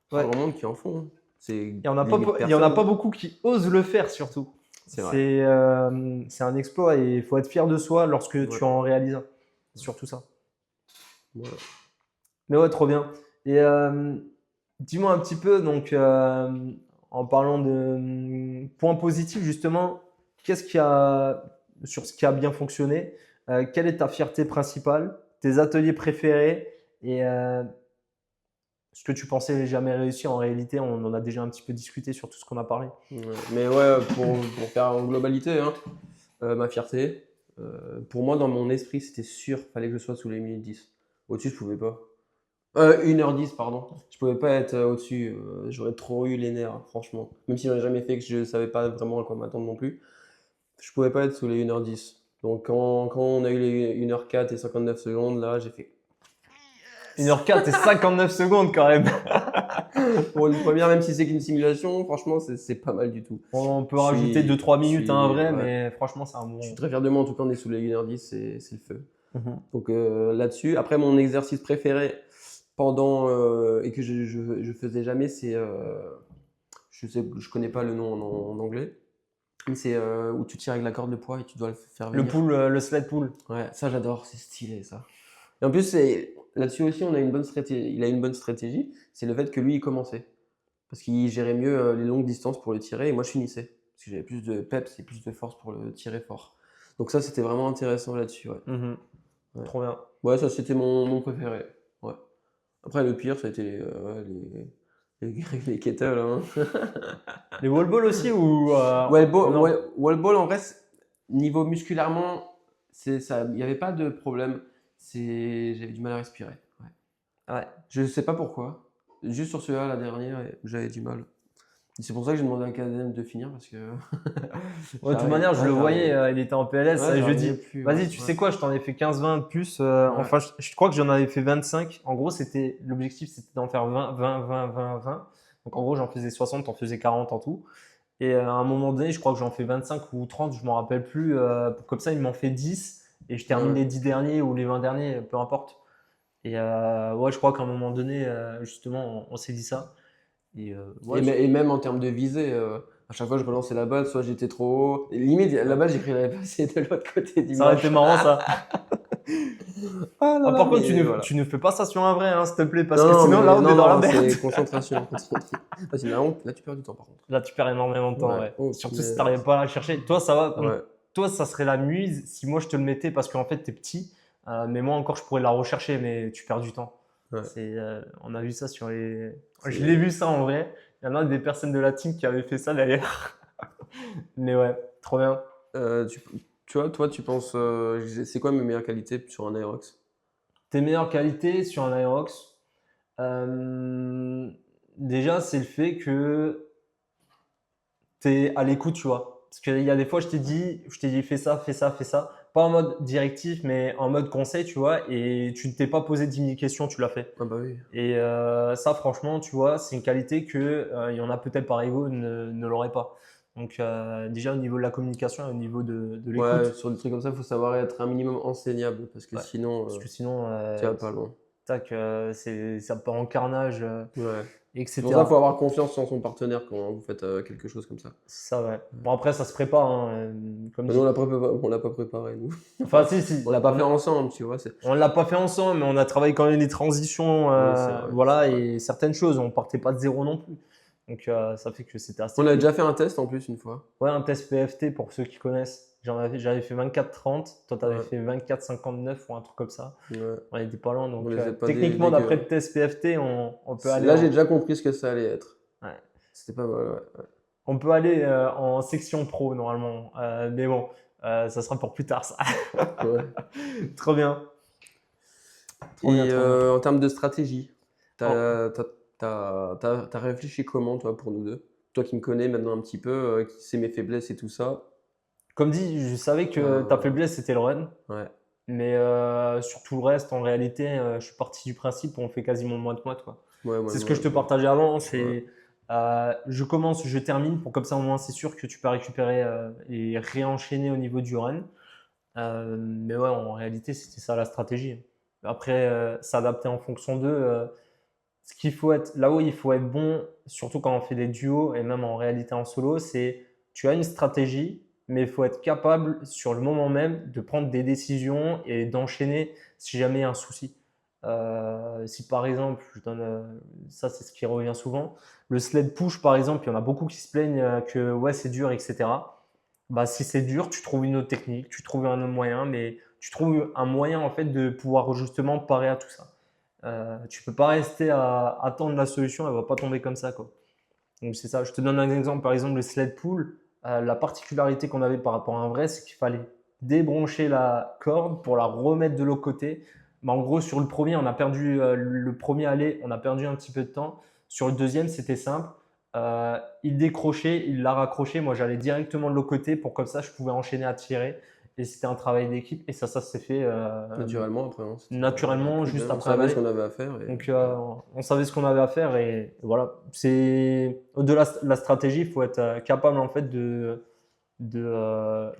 pas Ouais. grand monde qui en font, hein. C'est Il y en a pas, limite il y en a personne, pas hein. beaucoup qui osent le faire surtout. C'est vrai. C'est un exploit et il faut être fier de soi lorsque Ouais. tu en réalises un. C'est surtout ça. Voilà. Mais ouais, trop bien. Et dis-moi un petit peu, donc, en parlant de points positifs, justement, qu'est-ce qui a, sur ce qui a bien fonctionné, quelle est ta fierté principale, tes ateliers préférés et ce que tu pensais jamais réussir en réalité, on en a déjà un petit peu discuté sur tout ce qu'on a parlé. Ouais. Mais ouais, pour faire en globalité, hein, ma fierté, pour moi, dans mon esprit, c'était sûr, fallait que je sois sous les minutes 10. Au-dessus, je pouvais pas. 1h10, pardon. Je pouvais pas être au-dessus. J'aurais trop eu les nerfs, hein, franchement. Même si j'en ai jamais fait, que je savais pas vraiment à quoi m'attendre non plus. Je pouvais pas être sous les 1h10. Donc quand on a eu les 1h04 et 59 secondes, là, j'ai fait 1h04 et 59 secondes quand même. pour une première, même si c'est qu'une simulation, franchement, c'est pas mal du tout. On peut Je rajouter suis, 2-3 je minutes à un suis, vrai, ouais, mais franchement, c'est un je suis bon. très fier de moi. En tout cas, on est sous les 1h10, c'est le feu. Mhm. Donc là-dessus, après mon exercice préféré pendant et que je faisais jamais, c'est je connais pas le nom en anglais, mais c'est où tu tires avec la corde de poids et tu dois le faire Le venir. pool, le sled pool. Ouais, ça j'adore, c'est stylé ça. Et en plus, là-dessus aussi, on a une bonne stratégie. Il a une bonne stratégie, c'est le fait que lui, il commençait. Parce qu'il gérait mieux les longues distances pour le tirer, et moi, je finissais. Parce que j'avais plus de peps et plus de force pour le tirer fort. Donc ça, c'était vraiment intéressant là-dessus, ouais. Mhm. Ouais, Trop bien. ouais, ça, c'était mon préféré. Ouais. Après, le pire, ça a été les kettles, hein. Les wall balls aussi ou non? Wall ball, en vrai, niveau musculairement, ça, il n'y avait pas de problème. J'avais du mal à respirer. Ouais. Ouais. Je sais pas pourquoi. Juste sur celui-là, la dernière, j'avais du mal. C'est pour ça que j'ai demandé à Kadem de finir parce que Ouais, de toute manière, je le voyais, il était en PLS. Ouais, Et je lui j'arrivais dis, plus. vas-y, tu Ouais. sais quoi, je t'en ai fait 15-20 de plus. Ouais. Enfin, je crois que j'en avais fait 25. En gros, l'objectif, c'était d'en faire 20, 20, 20, 20, 20. Donc, en gros, j'en faisais 60, t'en faisais 40 en tout. Et à un moment donné, je crois que j'en fais 25 ou 30, je m'en rappelle plus. Comme ça, il m'en fait 10 et je termine Ouais. les 10 derniers ou les 20 derniers, peu importe. Et ouais, je crois qu'à un moment donné, justement, on s'est dit ça. Et ouais, Et même en termes de visée, à chaque fois que je relançais la balle, soit j'étais trop haut. Et limite, la balle, j'ai cru qu'elle allait passer de l'autre côté du ça aurait été match. marrant ça. Ah là Ah, là, par contre, mais voilà. tu ne fais pas ça sur un vrai, hein, s'il te plaît, parce que Non, sinon, là, mais on est non, dans la non, merde. c'est concentration. Ah, c'est une honte. Là, tu perds du temps, par contre. Là, tu perds énormément de temps, Ouais. ouais. Oh, Surtout si tu punaise. n'arrives pas à la chercher. Toi, ça va. Donc, Ouais. toi, ça serait la muse si moi, je te le mettais parce qu'en fait, tu es petit. Mais moi, encore, je pourrais la rechercher, mais tu perds du temps. Ouais. On a vu ça sur les. Je C'est- l'ai vu ça en vrai. Il y en a des personnes de la team qui avaient fait ça d'ailleurs. Mais ouais, trop bien. Euh, tu, tu vois, toi, tu penses, c'est quoi mes meilleures qualités sur un Aerox? Tes meilleures qualités sur un Aerox, euh, déjà, c'est le fait que tu es à l'écoute, tu vois. Parce qu'il y a des fois, je t'ai dit, fais ça, fais ça, fais ça. Pas en mode directif, mais en mode conseil, tu vois. Et tu ne t'es pas posé 10 000 questions, tu l'as fait. Ah bah oui. Et ça, franchement, tu vois, c'est une qualité que il y en a peut-être par ego ne l'auraient pas. Donc, déjà au niveau de la communication et au niveau de Ouais, l'écoute, sur des trucs comme ça, il faut savoir être un minimum enseignable parce que ouais. sinon, Parce que sinon, tu vas pas loin. tac, ça part en carnage, Ouais. C'est pour ça qu'il faut etc. avoir confiance en son partenaire quand vous faites quelque chose comme ça. Ça, ouais. Bon, après, ça se prépare, hein, comme Mais nous, dit. on l'a pas préparé, nous. Enfin, si, si. On l'a pas fait ensemble, tu vois. On l'a pas fait ensemble, mais on a travaillé quand même les transitions, Oui, c'est vrai, c'est voilà, vrai. et certaines choses. On partait pas de zéro non plus. Donc, ça fait que c'était assez On a fluide. déjà fait un test en plus une fois. Ouais, un test PFT pour ceux qui connaissent. J'avais fait 24-30, toi t'avais Ouais, fait 24-59 ou un truc comme ça. ouais. On était pas loin, On donc les a pas techniquement dégueu, d'après hein. le test PFT, on peut aller Là, j'ai en, déjà compris ce que ça allait être. ouais. C'était pas mal, ouais. On peut aller en section pro normalement. Mais bon, ça sera pour plus tard ça. Ouais. Trop bien, trop bien, Et trop bien. en termes de stratégie, En- t'as réfléchi comment, toi, pour nous deux? Toi qui me connais maintenant un petit peu, qui sais mes faiblesses et tout ça. Comme dit, je savais que ta Euh, faiblesse c'était le run. ouais, Mais sur tout le reste, en réalité, je suis parti du principe où on fait quasiment moite-moite, quoi. ouais, C'est ce que je te ouais. partageais avant. Ouais. Je commence, je termine pour comme ça au moins c'est sûr que tu peux récupérer et réenchaîner au niveau du run. Mais ouais, en réalité, c'était ça la stratégie. Après, s'adapter en fonction d'eux. Ce qu'il faut être, là où il faut être bon, surtout quand on fait des duos et même en réalité en solo, c'est tu as une stratégie, mais il faut être capable sur le moment même de prendre des décisions et d'enchaîner si jamais il y a un souci. Si par exemple, ça c'est ce qui revient souvent, le sled push par exemple, il y en a beaucoup qui se plaignent que ouais c'est dur, etc. Bah, si c'est dur, tu trouves une autre technique, tu trouves un autre moyen, mais tu trouves un moyen en fait de pouvoir justement parer à tout ça. Tu peux pas rester à attendre la solution, elle va pas tomber comme ça, quoi. Donc c'est ça. Je te donne un exemple, par exemple le sled pull. La particularité qu'on avait par rapport à un vrai, c'est qu'il fallait débrancher la corde pour la remettre de l'autre côté. Mais en gros, sur le premier, on a perdu le premier aller, on a perdu un petit peu de temps. Sur le deuxième, c'était simple. Il décrochait, il l'a raccroché. Moi, j'allais directement de l'autre côté pour comme ça, je pouvais enchaîner à tirer. Et c'était un travail d'équipe. Et ça s'est fait Naturellement, après, hein, c'était pas naturellement rapide, juste hein. On après un savait ce aller. qu'on avait à faire. Et Donc, on savait ce qu'on avait à faire et voilà. C'est au-delà de la stratégie, il faut être capable en fait de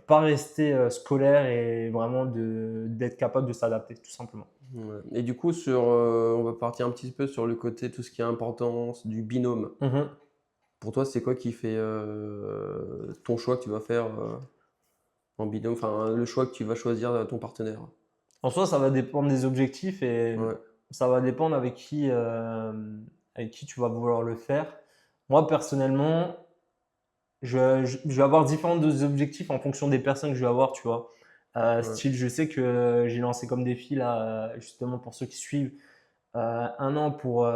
pas rester scolaire et vraiment d'être capable de s'adapter, tout simplement. ouais. Et du coup, on va partir un petit peu sur le côté, tout ce qui est importance du binôme. Mhm. Pour toi, c'est quoi qui fait ton choix que tu vas faire en binôme, enfin le choix que tu vas choisir ton partenaire? En soi, ça va dépendre des objectifs et Ouais, ça va dépendre avec qui tu vas vouloir le faire. Moi, personnellement, je vais avoir différents objectifs en fonction des personnes que je vais avoir, tu vois. ouais, Style, je sais que j'ai lancé comme défi, là, justement, pour ceux qui suivent, 1 an pour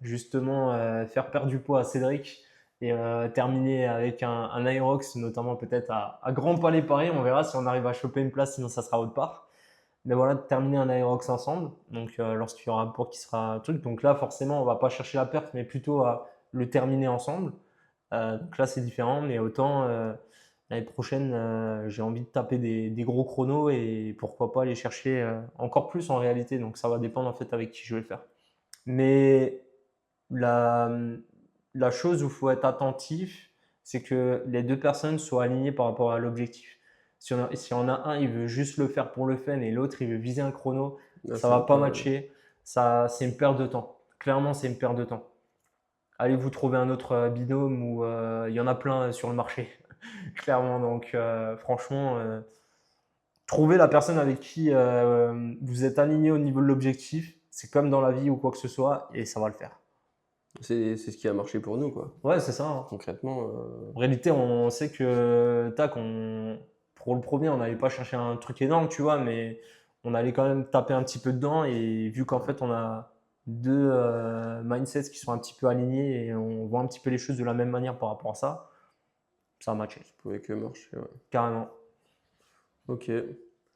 justement faire perdre du poids à Cédric et terminer avec un Aerox, notamment peut-être à Grand Palais Paris. On verra si on arrive à choper une place, sinon ça sera autre part. Mais voilà, de terminer un Aerox ensemble. Donc, lorsqu'il y aura un poids qui sera un truc. Donc là, forcément, on va pas chercher la perte, mais plutôt à le terminer ensemble. Donc là, c'est différent, mais autant l'année prochaine, j'ai envie de taper des gros chronos et pourquoi pas aller chercher encore plus en réalité. Donc ça va dépendre en fait avec qui je vais le faire. Mais la, la chose où il faut être attentif, c'est que les deux personnes soient alignées par rapport à l'objectif. Si on a un, il veut juste le faire pour le fun et l'autre, il veut viser un chrono, Là, ça ça va va pas pas. matcher. Ça, c'est une perte de temps. Clairement, c'est une perte de temps. Allez vous trouver un autre binôme où il y en a plein sur le marché. Clairement, donc franchement, trouver la personne avec qui vous êtes aligné au niveau de l'objectif, c'est comme dans la vie ou quoi que ce soit, et ça va le faire. C'est ce qui a marché pour nous, quoi. Ouais, c'est ça, hein. Concrètement, En réalité, on sait que pour le premier, on n'allait pas chercher un truc énorme, tu vois, mais on allait quand même taper un petit peu dedans. Et vu qu'en fait, on a deux mindsets qui sont un petit peu alignés et on voit un petit peu les choses de la même manière par rapport à ça, ça a matché, ça pouvait que marcher, ouais. carrément. Ok.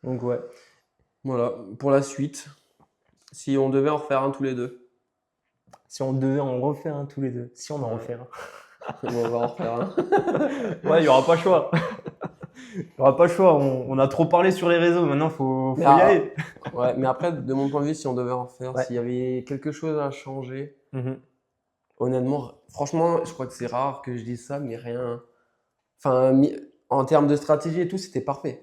Donc, ouais. Voilà. Pour la suite, si on devait en refaire un tous les deux, Si on devait en refaire un tous les deux, si on en Ouais. refait un. on va en refaire un. Ouais, il n'y aura pas le choix. Il n'y aura pas le choix. On a trop parlé sur les réseaux. Maintenant, faut y aller. Ouais, mais après, de mon point de vue, si on devait en refaire, Ouais. s'il y avait quelque chose à changer, Mhm. honnêtement, franchement, je crois que c'est rare que je dise ça, mais rien. Enfin, en termes de stratégie et tout, c'était parfait.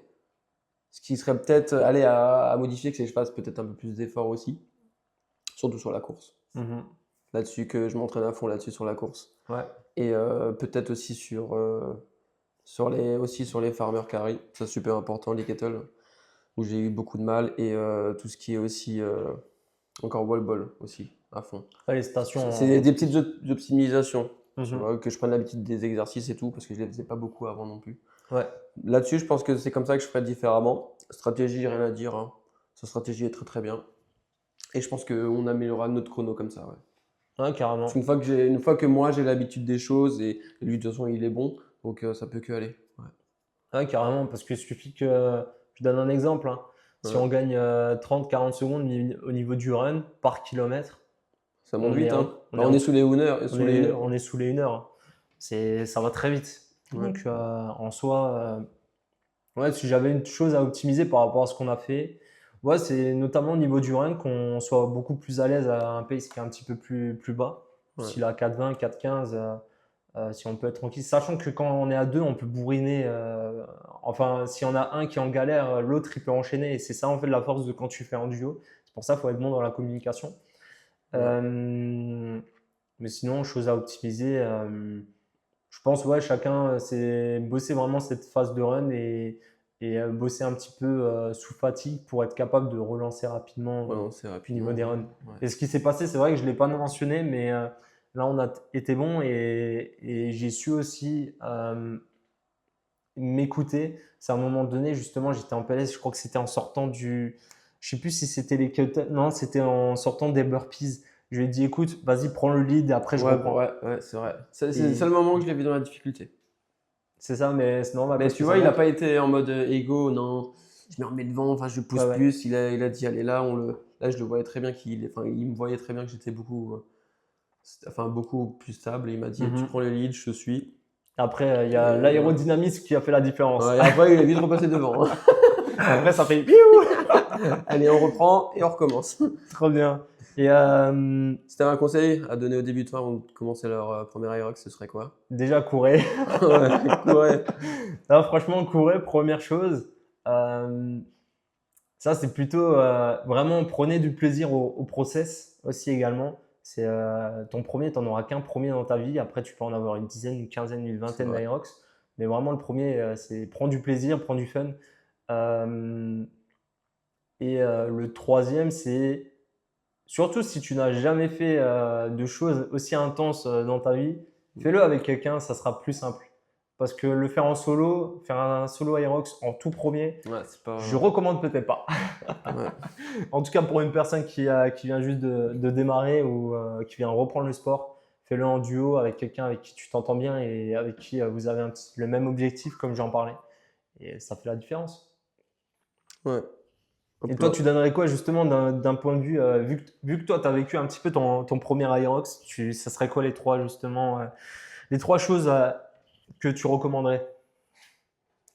Ce qui serait peut-être aller à modifier, c'est que je fasse peut-être un peu plus d'efforts aussi, surtout sur la course. Mhm. Là-dessus, que je m'entraîne à fond là-dessus sur la course. Ouais. Et peut-être aussi sur les farmer carry, c'est super important, les kettles, où j'ai eu beaucoup de mal, et tout ce qui est aussi encore wall ball aussi, à fond. Ouais, les stations. C'est des petites optimisations, tu Mhm. vois, que je prenne l'habitude des exercices et tout, parce que je les faisais pas beaucoup avant non plus. Ouais. Là-dessus, je pense que c'est comme ça que je ferais différemment. Stratégie, rien à dire, hein. Sa stratégie est très très bien. Et je pense qu'on améliorera notre chrono comme ça, ouais. Ouais, carrément. Parce une fois que moi j'ai l'habitude des choses, et lui de toute façon il est bon, donc ça peut que aller. Ouais. Ouais, carrément. Parce qu'il suffit que. Je donne un exemple, hein. Si Ouais. on gagne 30-40 secondes au niveau du run par kilomètre, Ça monte on vite, est, hein. on Bah, est on en- est sous les 1 heure, on sous les 1 est, heure. on est sous les 1 heure. Ça va très vite. Ouais. Donc, en soi, ouais, si j'avais une chose à optimiser par rapport à ce qu'on a fait, ouais, c'est notamment au niveau du run qu'on soit beaucoup plus à l'aise à un pace qui est un petit peu plus bas. Ouais. S'il a 4,20, 4,15, si on peut être tranquille. Sachant que quand on est à deux, on peut bourriner. Enfin, si on a un qui est en galère, l'autre il peut enchaîner. Et c'est ça en fait la force de quand tu fais un duo. C'est pour ça qu'il faut être bon dans la communication. Ouais. Mais sinon, chose à optimiser, je pense, ouais, chacun, c'est bosser vraiment cette phase de run et bosser un petit peu sous fatigue pour être capable de relancer rapidement Ouais, non, c'est au rapidement. niveau des runs. Ouais. Et ce qui s'est passé, c'est vrai que je ne l'ai pas mentionné, mais là, on a été bon et j'ai su aussi m'écouter. C'est à un moment donné, justement, j'étais en PLS, je crois que c'était en sortant du. Je sais plus si c'était les cutters. Non, c'était en sortant des burpees. Je lui ai dit, écoute, vas-y, prends le lead et après je Ouais, reprends. ouais, c'est vrai. C'est Et- le seul moment où je l'ai vu dans la difficulté. C'est ça, mais c'est normal. Mais parce tu que vois, ça il n'a montre. pas été en mode ego, non, je me remets devant, enfin je pousse Ouais, ouais. plus. Il a dit, allez là, là je le voyais très bien il me voyait très bien que j'étais beaucoup plus stable. Et il m'a dit, tu Mhm. prends le lead, je te suis. Après, il y a Et, l'aérodynamisme qui a fait la différence. ouais, et après, il a vite repassé devant, hein. Après, ça fait Allez, on reprend et on recommence. trop bien. Et Si tu avais un conseil à donner aux débutants avant de commencer leur premier Aerox, ce serait quoi? déjà, courez. Ouais. Non, franchement, courez, première chose. Euh, Ça, c'est plutôt vraiment prenez du plaisir au process aussi également. C'est ton premier, tu n'en auras qu'un premier dans ta vie. Après, tu peux en avoir une dizaine, une quinzaine, une C'est vingtaine vrai. d'Aerox. Mais vraiment, le premier, c'est prends du plaisir, prends du fun. Euh, et le troisième, c'est surtout si tu n'as jamais fait de choses aussi intenses dans ta vie, fais-le avec quelqu'un, ça sera plus simple. Parce que le faire en solo, faire un solo Aerox en tout premier, Ouais, c'est pas. je recommande peut-être pas. Ouais. En tout cas, pour une personne qui vient juste de démarrer ou qui vient reprendre le sport, fais-le en duo avec quelqu'un avec qui tu t'entends bien et avec qui vous avez le même objectif, comme j'en parlais. Et ça fait la différence. Ouais. Et Hop toi, là. tu donnerais quoi justement d'un point de vue, vu que toi, tu as vécu un petit peu ton premier Aerox, ça serait quoi les trois justement Les 3 choses que tu recommanderais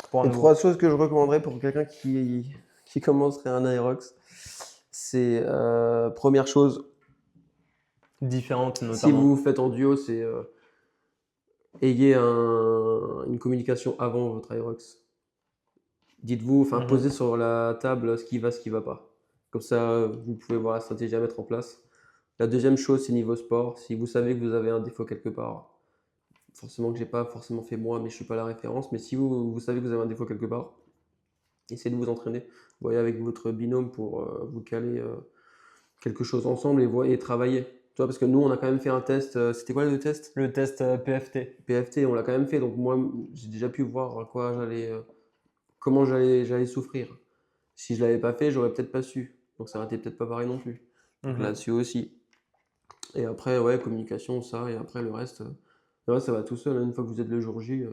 pour un Les nouveau. 3 choses que je recommanderais pour quelqu'un qui commencerait un Aerox, c'est première chose, Différentes si notamment. vous faites en duo, c'est ayez une communication avant votre Aerox. Dites-vous, enfin, Mhm. posez sur la table ce qui va pas. Comme ça, vous pouvez voir la stratégie à mettre en place. La deuxième chose, c'est niveau sport. Si vous savez que vous avez un défaut quelque part, forcément que j'ai pas forcément fait moi, mais je suis pas la référence. Mais si vous savez que vous avez un défaut quelque part, essayez de vous entraîner. Voyez avec votre binôme pour vous caler quelque chose ensemble et travailler. Tu vois, parce que nous, on a quand même fait un test. C'était quoi le test? Le test PFT. PFT, on l'a quand même fait. Donc moi, j'ai déjà pu voir à quoi comment j'allais souffrir. Si je l'avais pas fait, j'aurais peut-être pas su. Donc ça aurait été peut-être pas pareil non plus. Donc Mhm. là-dessus aussi. Et après, ouais, communication, ça. Et après, le reste, ça va tout seul. Une fois que vous êtes le jour J,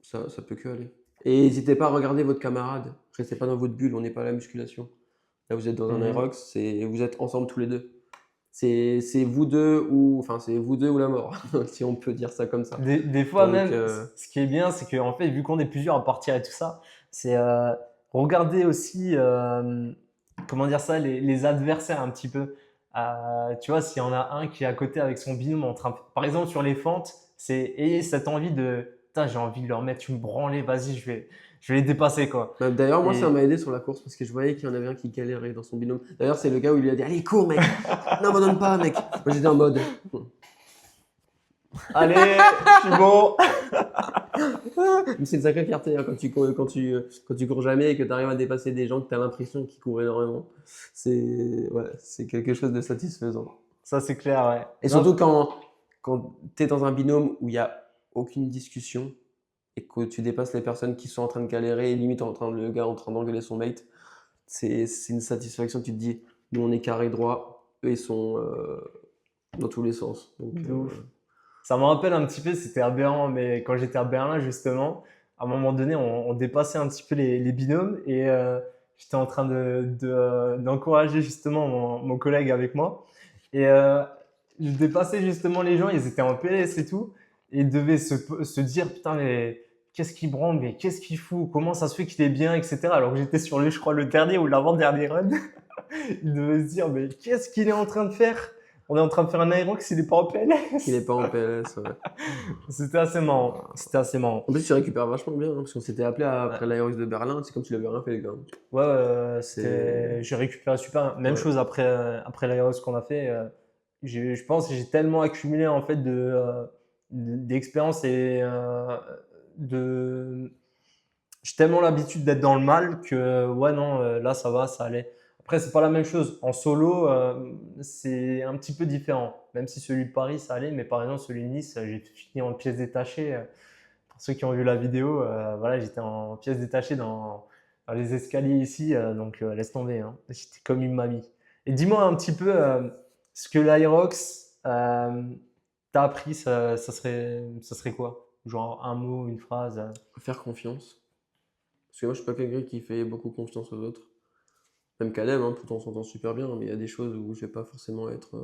ça peut que aller. Et n'hésitez pas à regarder votre camarade. Restez pas dans votre bulle, on n'est pas à la musculation. Là, vous êtes dans un Mhm. Aerox, vous êtes ensemble tous les deux. C'est vous deux ou enfin c'est vous deux ou la mort, si on peut dire ça comme ça. Des fois Donc même, ce qui est bien, c'est qu'en fait, vu qu'on est plusieurs à partir et tout ça, c'est regarder aussi, comment dire ça, les adversaires un petit peu. Tu vois, s'il y en a un qui est à côté avec son binôme en train, par exemple sur les fentes, c'est ayez cette envie de, putain, j'ai envie de leur mettre une branlée, vas-y, je vais les dépasser quoi. d'ailleurs, moi, ça Et m'a aidé sur la course parce que je voyais qu'il y en avait un qui galérait dans son binôme. D'ailleurs, c'est le gars où il lui a dit allez, cours, mec, n'abandonne pas, mec. Moi, j'étais en mode allez, je suis bon. mais c'est une sacrée fierté hein, quand tu cours jamais et que tu arrives à dépasser des gens que tu as l'impression qu'ils courent énormément. C'est quelque chose de satisfaisant. Ça c'est clair, ouais. Et Non, surtout quand tu es dans un binôme où il n'y a aucune discussion et que tu dépasses les personnes qui sont en train de galérer et limite le gars en train d'engueuler son mate, c'est une satisfaction. Tu te dis, nous on est carré droit, eux ils sont dans tous les sens. Donc, de ouf. Ça me rappelle un petit peu, c'était aberrant, mais quand j'étais à Berlin, justement, à un moment donné, on dépassait un petit peu les binômes et j'étais en train d'encourager justement mon collègue avec moi. Et je dépassais justement les gens, ils étaient en PLS et tout, et ils devaient se dire, putain, mais qu'est-ce qu'il branle, mais qu'est-ce qu'il fout, comment ça se fait qu'il est bien, etc. Alors que j'étais sur je crois, le dernier ou l'avant-dernier run. Ils devaient se dire, mais qu'est-ce qu'il est en train de faire? On est en train de faire un Aerox, il est pas en PLS. il n'est pas en PLS. Ouais. C'était assez marrant. C'était assez marrant. En plus, tu récupères vachement bien hein, parce qu'on s'était appelé Ouais, après l'Aerox de Berlin, c'est comme tu l'avais rien fait, les gars. ouais, C'est. j'ai récupéré super. Même Ouais. chose après l'Aerox qu'on a fait. Je pense que j'ai tellement accumulé en fait d'expérience et de. J'ai tellement l'habitude d'être dans le mal que ouais non, là ça va, ça allait. Après c'est pas la même chose. En solo, c'est un petit peu différent. Même si celui de Paris ça allait, mais par exemple celui de Nice, j'ai fini en pièces détachées. Pour ceux qui ont vu la vidéo, voilà, j'étais en pièces détachées dans les escaliers ici, donc laisse tomber. Hein. J'étais comme une mamie. Et dis-moi un petit peu ce que l'Aerox t'a appris, ça serait quoi? Genre un mot, une phrase. Faire confiance. Parce que moi, je suis pas quelqu'un qui fait beaucoup confiance aux autres. Même Caleb, hein, pourtant on s'entend super bien, mais il y a des choses où je vais pas forcément être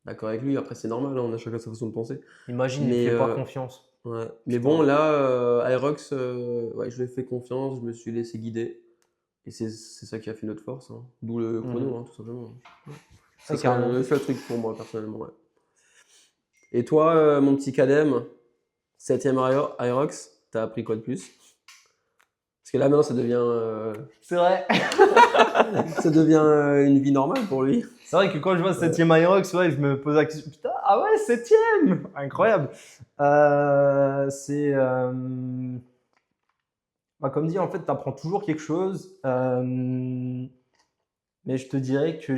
d'accord avec lui. Après, c'est normal, hein, on a chacun sa façon de penser. Imagine, il ne Mais, fait pas confiance. ouais. Mais Putain. bon, là, Aerox, ouais, je lui ai fait confiance, je me suis laissé guider. Et c'est ça qui a fait notre force. Hein. D'où le chrono, Mhm. hein, tout simplement. Ouais, Ça serait carrément. le seul truc pour moi, personnellement. Ouais. Et toi, mon petit Kadem, 7ème Aerox, t'as appris quoi de plus? Parce que là, maintenant, C'est vrai. ça devient une vie normale pour lui. C'est vrai que quand je vois 7ème Aerox, ouais, je me pose la question, putain, ah ouais, 7ème! Incroyable. C'est. Bah, comme dit, en fait, tu apprends toujours quelque chose. Mais je te dirais que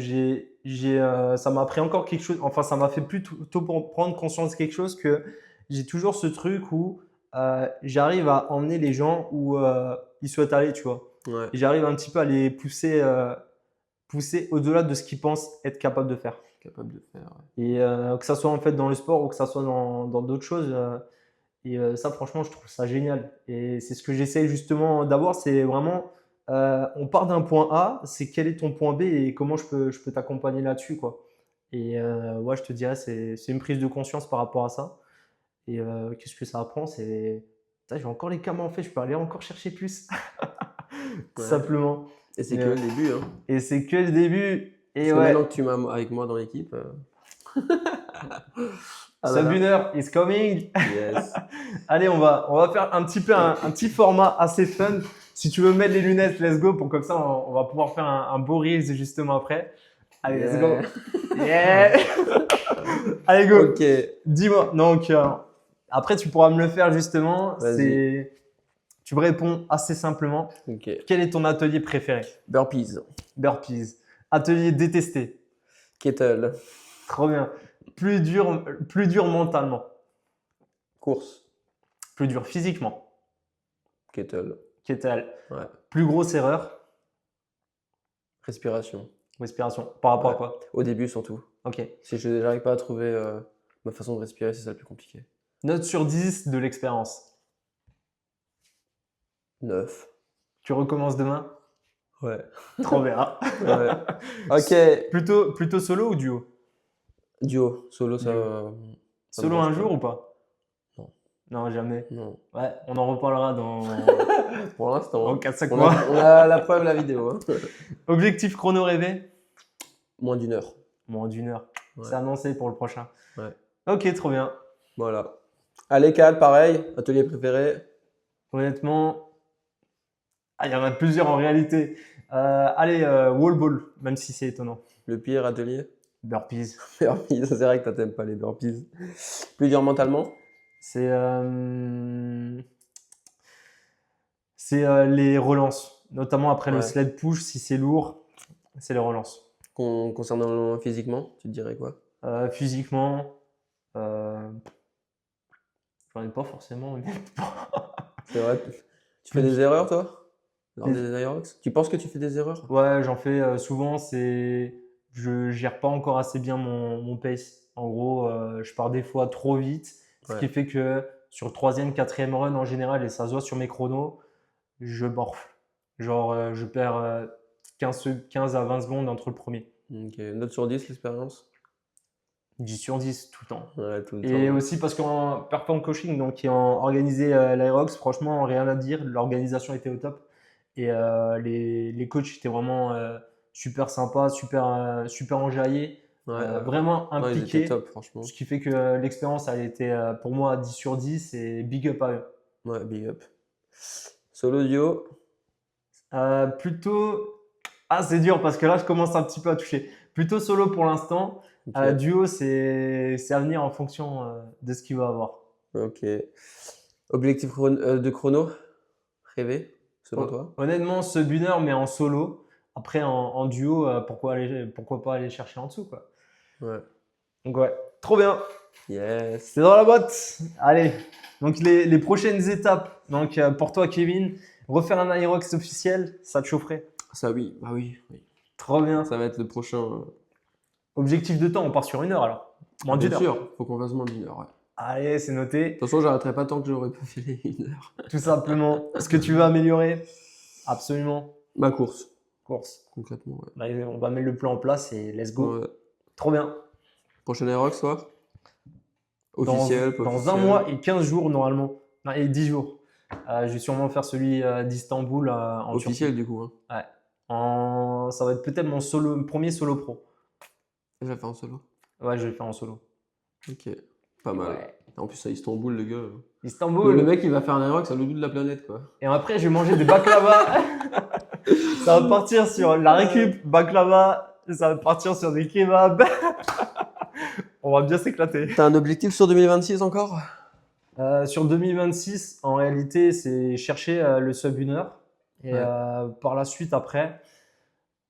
ça m'a appris encore quelque chose. Enfin, ça m'a fait plutôt prendre conscience de quelque chose que j'ai toujours ce truc où j'arrive à emmener les gens où ils souhaitent aller, tu vois. Ouais, Et j'arrive un petit peu à les pousser au-delà de ce qu'ils pensent être capables de faire. capable de faire. Et que ça soit en fait dans le sport ou que ça soit dans d'autres choses. Et ça, franchement, je trouve ça génial. Et c'est ce que j'essaie justement d'avoir. C'est vraiment, on part d'un point A, c'est quel est ton point B et comment je peux t'accompagner là-dessus, quoi. Et ouais, je te dirais, c'est une prise de conscience par rapport à ça. Et qu'est-ce que ça apprend? C'est, putain, j'ai encore les camans en fait, je peux aller encore chercher plus. Tout Ouais. simplement. Et c'est Mais, que le début, hein. et c'est que le début. Parce Et que ouais, maintenant que tu m'as avec moi dans l'équipe. Ah là là. Subwinner is coming. Yes. Allez, on va faire un petit peu un petit format assez fun. Si tu veux mettre les lunettes, let's go. Pour comme ça, on va pouvoir faire un beau reels justement après. Allez, let's go. Yeah. Yeah. Allez, go. Ok. Dis-moi. Donc, après, tu pourras me le faire justement. Vas-y. Tu me réponds assez simplement. Ok. Quel est ton atelier préféré? Burpees. Burpees. Atelier détesté. Kettle. Trop bien. Plus dur mentalement. Course. Plus dur physiquement. Kettle. Kettle. Ouais. Plus grosse erreur. Respiration. Respiration. Par rapport à Ouais. quoi? Au début surtout. Ok. Si je n'arrive pas à trouver ma façon de respirer, c'est ça le plus compliqué. Note sur 10 de l'expérience. 9. Tu recommences demain? Ouais. Trop bien. Ouais. Ok. Plutôt solo ou duo? Duo. Solo, ça. Ça me Solo branche un pas. jour ou pas? Non. Non, jamais. Non. Ouais, on en reparlera dans Pour l'instant. en 4-5 On mois. a la preuve, la vidéo. Hein. Objectif chrono rêvé? Moins d'1 heure. Moins d'1 heure. Ouais. C'est annoncé pour le prochain. Ouais. Ok, trop bien. Voilà. Allez, Cal, pareil. Atelier préféré. Honnêtement, il y en a plusieurs en réalité. Allez, wall ball, même si c'est étonnant. Le pire atelier. Burpees. Burpees. C'est vrai que toi, t'aimes pas les burpees. Plus dur mentalement. C'est les relances, notamment après le Ouais. sled push, si c'est lourd, c'est les relances. Concernant physiquement, tu te dirais quoi? Physiquement, j'en ai pas forcément. Honnêtement. C'est vrai. Tu fais des erreurs, toi? Lors des Aerox? Tu penses que tu fais des erreurs? Ouais, j'en fais souvent. Je gère pas encore assez bien mon pace. En gros, je pars des fois trop vite, ce Ouais. qui fait que sur le troisième, quatrième run en général, et ça se voit sur mes chronos, je morfle. Genre, je perds 15 à 20 secondes entre le premier. Ok. Note sur 10, l'expérience? 10 sur 10 tout le temps. Ouais, tout le Et temps. aussi parce qu'en perform coaching, donc qui ont organisé l'Aerox, franchement, rien à dire. L'organisation était au top. Et les coachs étaient vraiment super sympas, super enjaillés, Ouais, vraiment ouais, ils étaient impliqués. top, franchement. Ce qui fait que l'expérience a été pour moi 10 sur 10 et big up à eux. Ouais, big up. Solo duo? Plutôt. Ah, c'est dur parce que là, je commence un petit peu à toucher. Plutôt solo pour l'instant. Ok. Duo, c'est à venir en fonction de ce qu'il va avoir. Ok. Objectif de chrono? Rêvé, selon toi? Honnêtement, Subwinner, mais en solo. Après, en duo, pourquoi pas aller chercher en dessous, quoi. Ouais. Donc, ouais, trop bien. Yes. C'est dans la boîte. Allez, donc les prochaines étapes. Donc, pour toi, Kevin, refaire un Aerox officiel, ça te chaufferait? Ça, oui. Bah oui. Trop bien. Ça va être le prochain. Objectif de temps, on part sur 1 heure alors. Moins d'une Bien heure. sûr, faut qu'on fasse moins d'1 heure. Ouais. Allez, c'est noté. De toute façon, j'arrêterai pas tant que j'aurai pas fait les 1 heure. Tout simplement. Est-ce que tu veux améliorer? Absolument. Ma course, Course. concrètement. Ouais. Bah, on va mettre le plan en place et let's go. Ouais. Trop bien. Prochain Aerox, toi? Officiel, pas Dans officiel. 1 mois et 15 jours normalement. Non, et 10 jours. Je vais sûrement faire celui d'Istanbul en Officiel, du coup. Hein. Turquie. Ouais. Ça va être peut-être mon premier solo pro. Je l'ai fait en solo. Ouais, je vais le faire en solo. Ok, pas mal. Ouais. En plus, à Istanbul, le gars. Istanbul. Le mec, il va faire un Aerox à l'autre bout de la planète, quoi. Et après, je vais manger des baklava. Ça va partir sur la récup baklava. Ça va partir sur des kebabs. On va bien s'éclater. T'as un objectif sur 2026 encore? Sur 2026, en réalité, c'est chercher le sub 1 heure. Et Ouais. par la suite, après,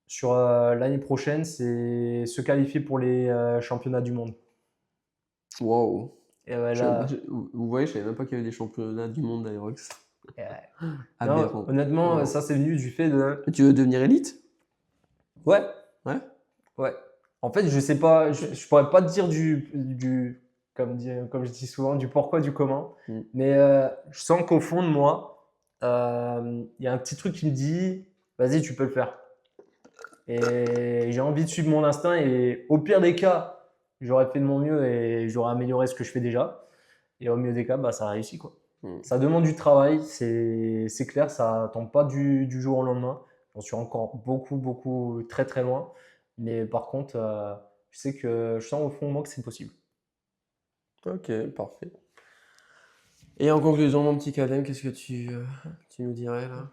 sur l'année prochaine, c'est se qualifier pour les championnats du monde. Wow. Et là, Vous voyez, je savais même pas qu'il y avait des championnats du monde d'Aerox. non, Aberrant. honnêtement, Wow. ça c'est venu du fait de. Et tu veux devenir élite? Ouais. Ouais. Ouais. En fait, je sais pas, je pourrais pas te dire comme je dis souvent, du pourquoi, du comment. Mm. Mais je sens qu'au fond de moi, il y a un petit truc qui me dit, vas-y, tu peux le faire. Et j'ai envie de suivre mon instinct. Et au pire des cas, j'aurais fait de mon mieux et j'aurais amélioré ce que je fais déjà. Et au mieux des cas, bah, ça réussit, quoi. Mm. Ça demande du travail, c'est clair, ça tombe pas du jour au lendemain. J'en suis encore beaucoup, très très loin. Mais par contre, je sais que je sens au fond de moi que c'est possible. Ok, parfait. Et en conclusion, mon petit Kadem, qu'est-ce que tu nous dirais là?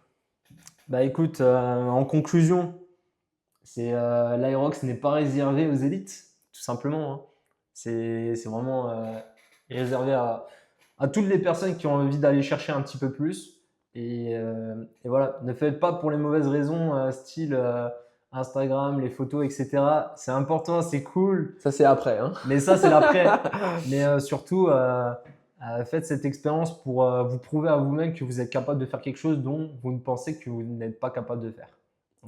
Bah écoute, en conclusion, l'Aerox n'est pas réservé aux élites, tout simplement, hein. C'est vraiment réservé à toutes les personnes qui ont envie d'aller chercher un petit peu plus. Et voilà, ne faites pas pour les mauvaises raisons, style Instagram, les photos, etc. C'est important, c'est cool, Ça, c'est après, hein? mais ça, c'est l'après. Mais surtout, faites cette expérience pour vous prouver à vous-même que vous êtes capable de faire quelque chose dont vous ne pensez que vous n'êtes pas capable de faire.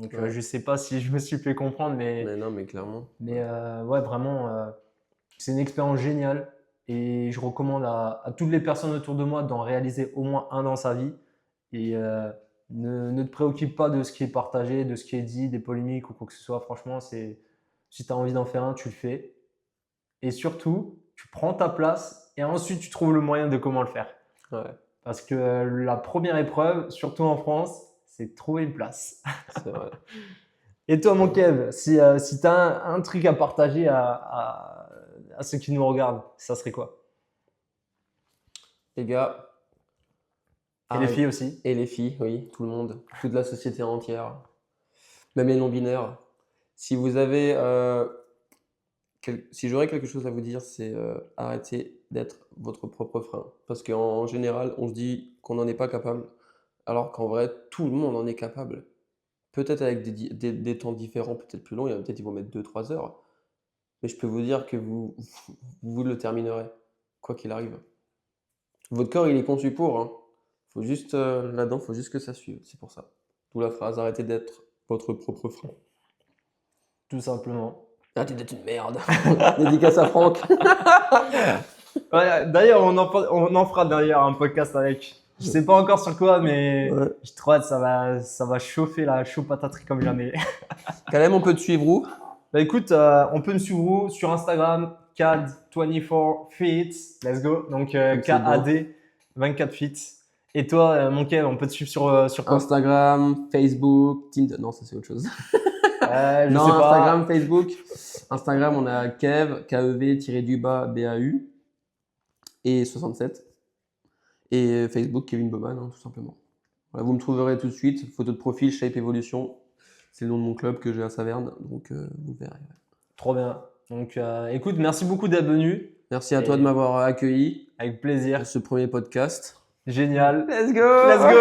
Donc, Ouais. je ne sais pas si je me suis fait comprendre, Mais non, mais clairement. mais ouais, vraiment, c'est une expérience géniale et je recommande à toutes les personnes autour de moi d'en réaliser au moins un dans sa vie. Et ne te préoccupe pas de ce qui est partagé, de ce qui est dit, des polémiques ou quoi que ce soit. Franchement, si tu as envie d'en faire un, tu le fais. Et surtout, tu prends ta place et ensuite tu trouves le moyen de comment le faire. Ouais, Parce que la première épreuve, surtout en France, c'est de trouver une place. c'est vrai. Et toi, mon Kev, si tu as un truc à partager à ceux qui nous regardent, ça serait quoi? Les gars, Et les arrête- filles aussi. et les filles, oui, tout le monde, toute la société entière, même les non-binaires. Si vous avez, si j'aurais quelque chose à vous dire, c'est arrêtez d'être votre propre frein. Parce qu'en général, on se dit qu'on n'en est pas capable, alors qu'en vrai, tout le monde en est capable. Peut-être avec des temps différents, peut-être plus longs, il y en a peut-être ils vont mettre 2 3 heures. Mais je peux vous dire que vous le terminerez, quoi qu'il arrive. Votre corps, il est conçu pour, hein. Faut juste, là-dedans, faut juste que ça suive. C'est pour ça. D'où la phrase, arrêtez d'être votre propre frein. Tout simplement. Arrêtez d'être une merde. Dédicace à Franck. Ouais, d'ailleurs, on en fera d'ailleurs un podcast avec. Je sais pas encore sur quoi, mais Ouais. je trouve que ça va chauffer la chaud pataterie comme jamais. Kalem, on peut te suivre où? Bah écoute, on peut me suivre sur Instagram, CAD24fit, let's go. Donc Comme c'est beau. KAD 24 fit. Et toi, mon Kev, on peut te suivre sur quoi? Instagram, Facebook, Tinder. Non, ça c'est autre chose. Je Non, sais pas. Instagram, Facebook. Instagram, on a Kev, KEV-BAU et 67. Et Facebook, Kevin Bowman, hein, tout simplement. Voilà, vous me trouverez tout de suite. Photo de profil, Shape Evolution. C'est le nom de mon club que j'ai à Saverne. Donc, vous verrez. Trop bien. Donc écoute, merci beaucoup d'être venu. Merci à toi de m'avoir accueilli Avec plaisir. à ce premier podcast. Génial. Let's go! Let's go!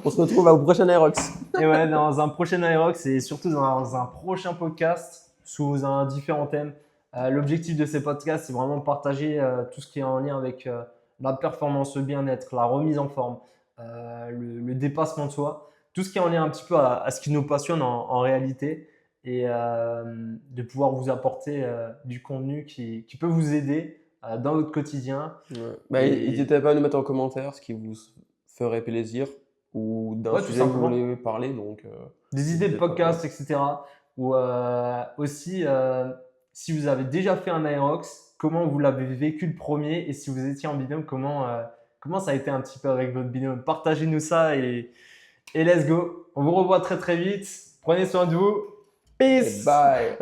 On se retrouve au prochain Aerox. Et ouais, dans un prochain Aerox et surtout dans un prochain podcast sous un différent thème. L'objectif de ces podcasts, c'est vraiment de partager tout ce qui est en lien avec la performance, le bien-être, la remise en forme, le dépassement de soi, tout ce qui est en lien un petit peu à ce qui nous passionne en réalité et de pouvoir vous apporter du contenu qui peut vous aider dans votre quotidien. Ouais. Bah, Et- n'hésitez pas à nous mettre en commentaire ce qui vous ferait plaisir ou d'un Ouais, tout sujet que vous simplement. voulez parler. Donc, Des idées de n'hésitez pas. podcast, etc. Ou aussi, si vous avez déjà fait un Aerox, comment vous l'avez vécu le premier et si vous étiez en binôme, comment ça a été un petit peu avec votre binôme. Partagez-nous ça et let's go. On vous revoit très très vite. Prenez soin de vous. Et Peace. bye!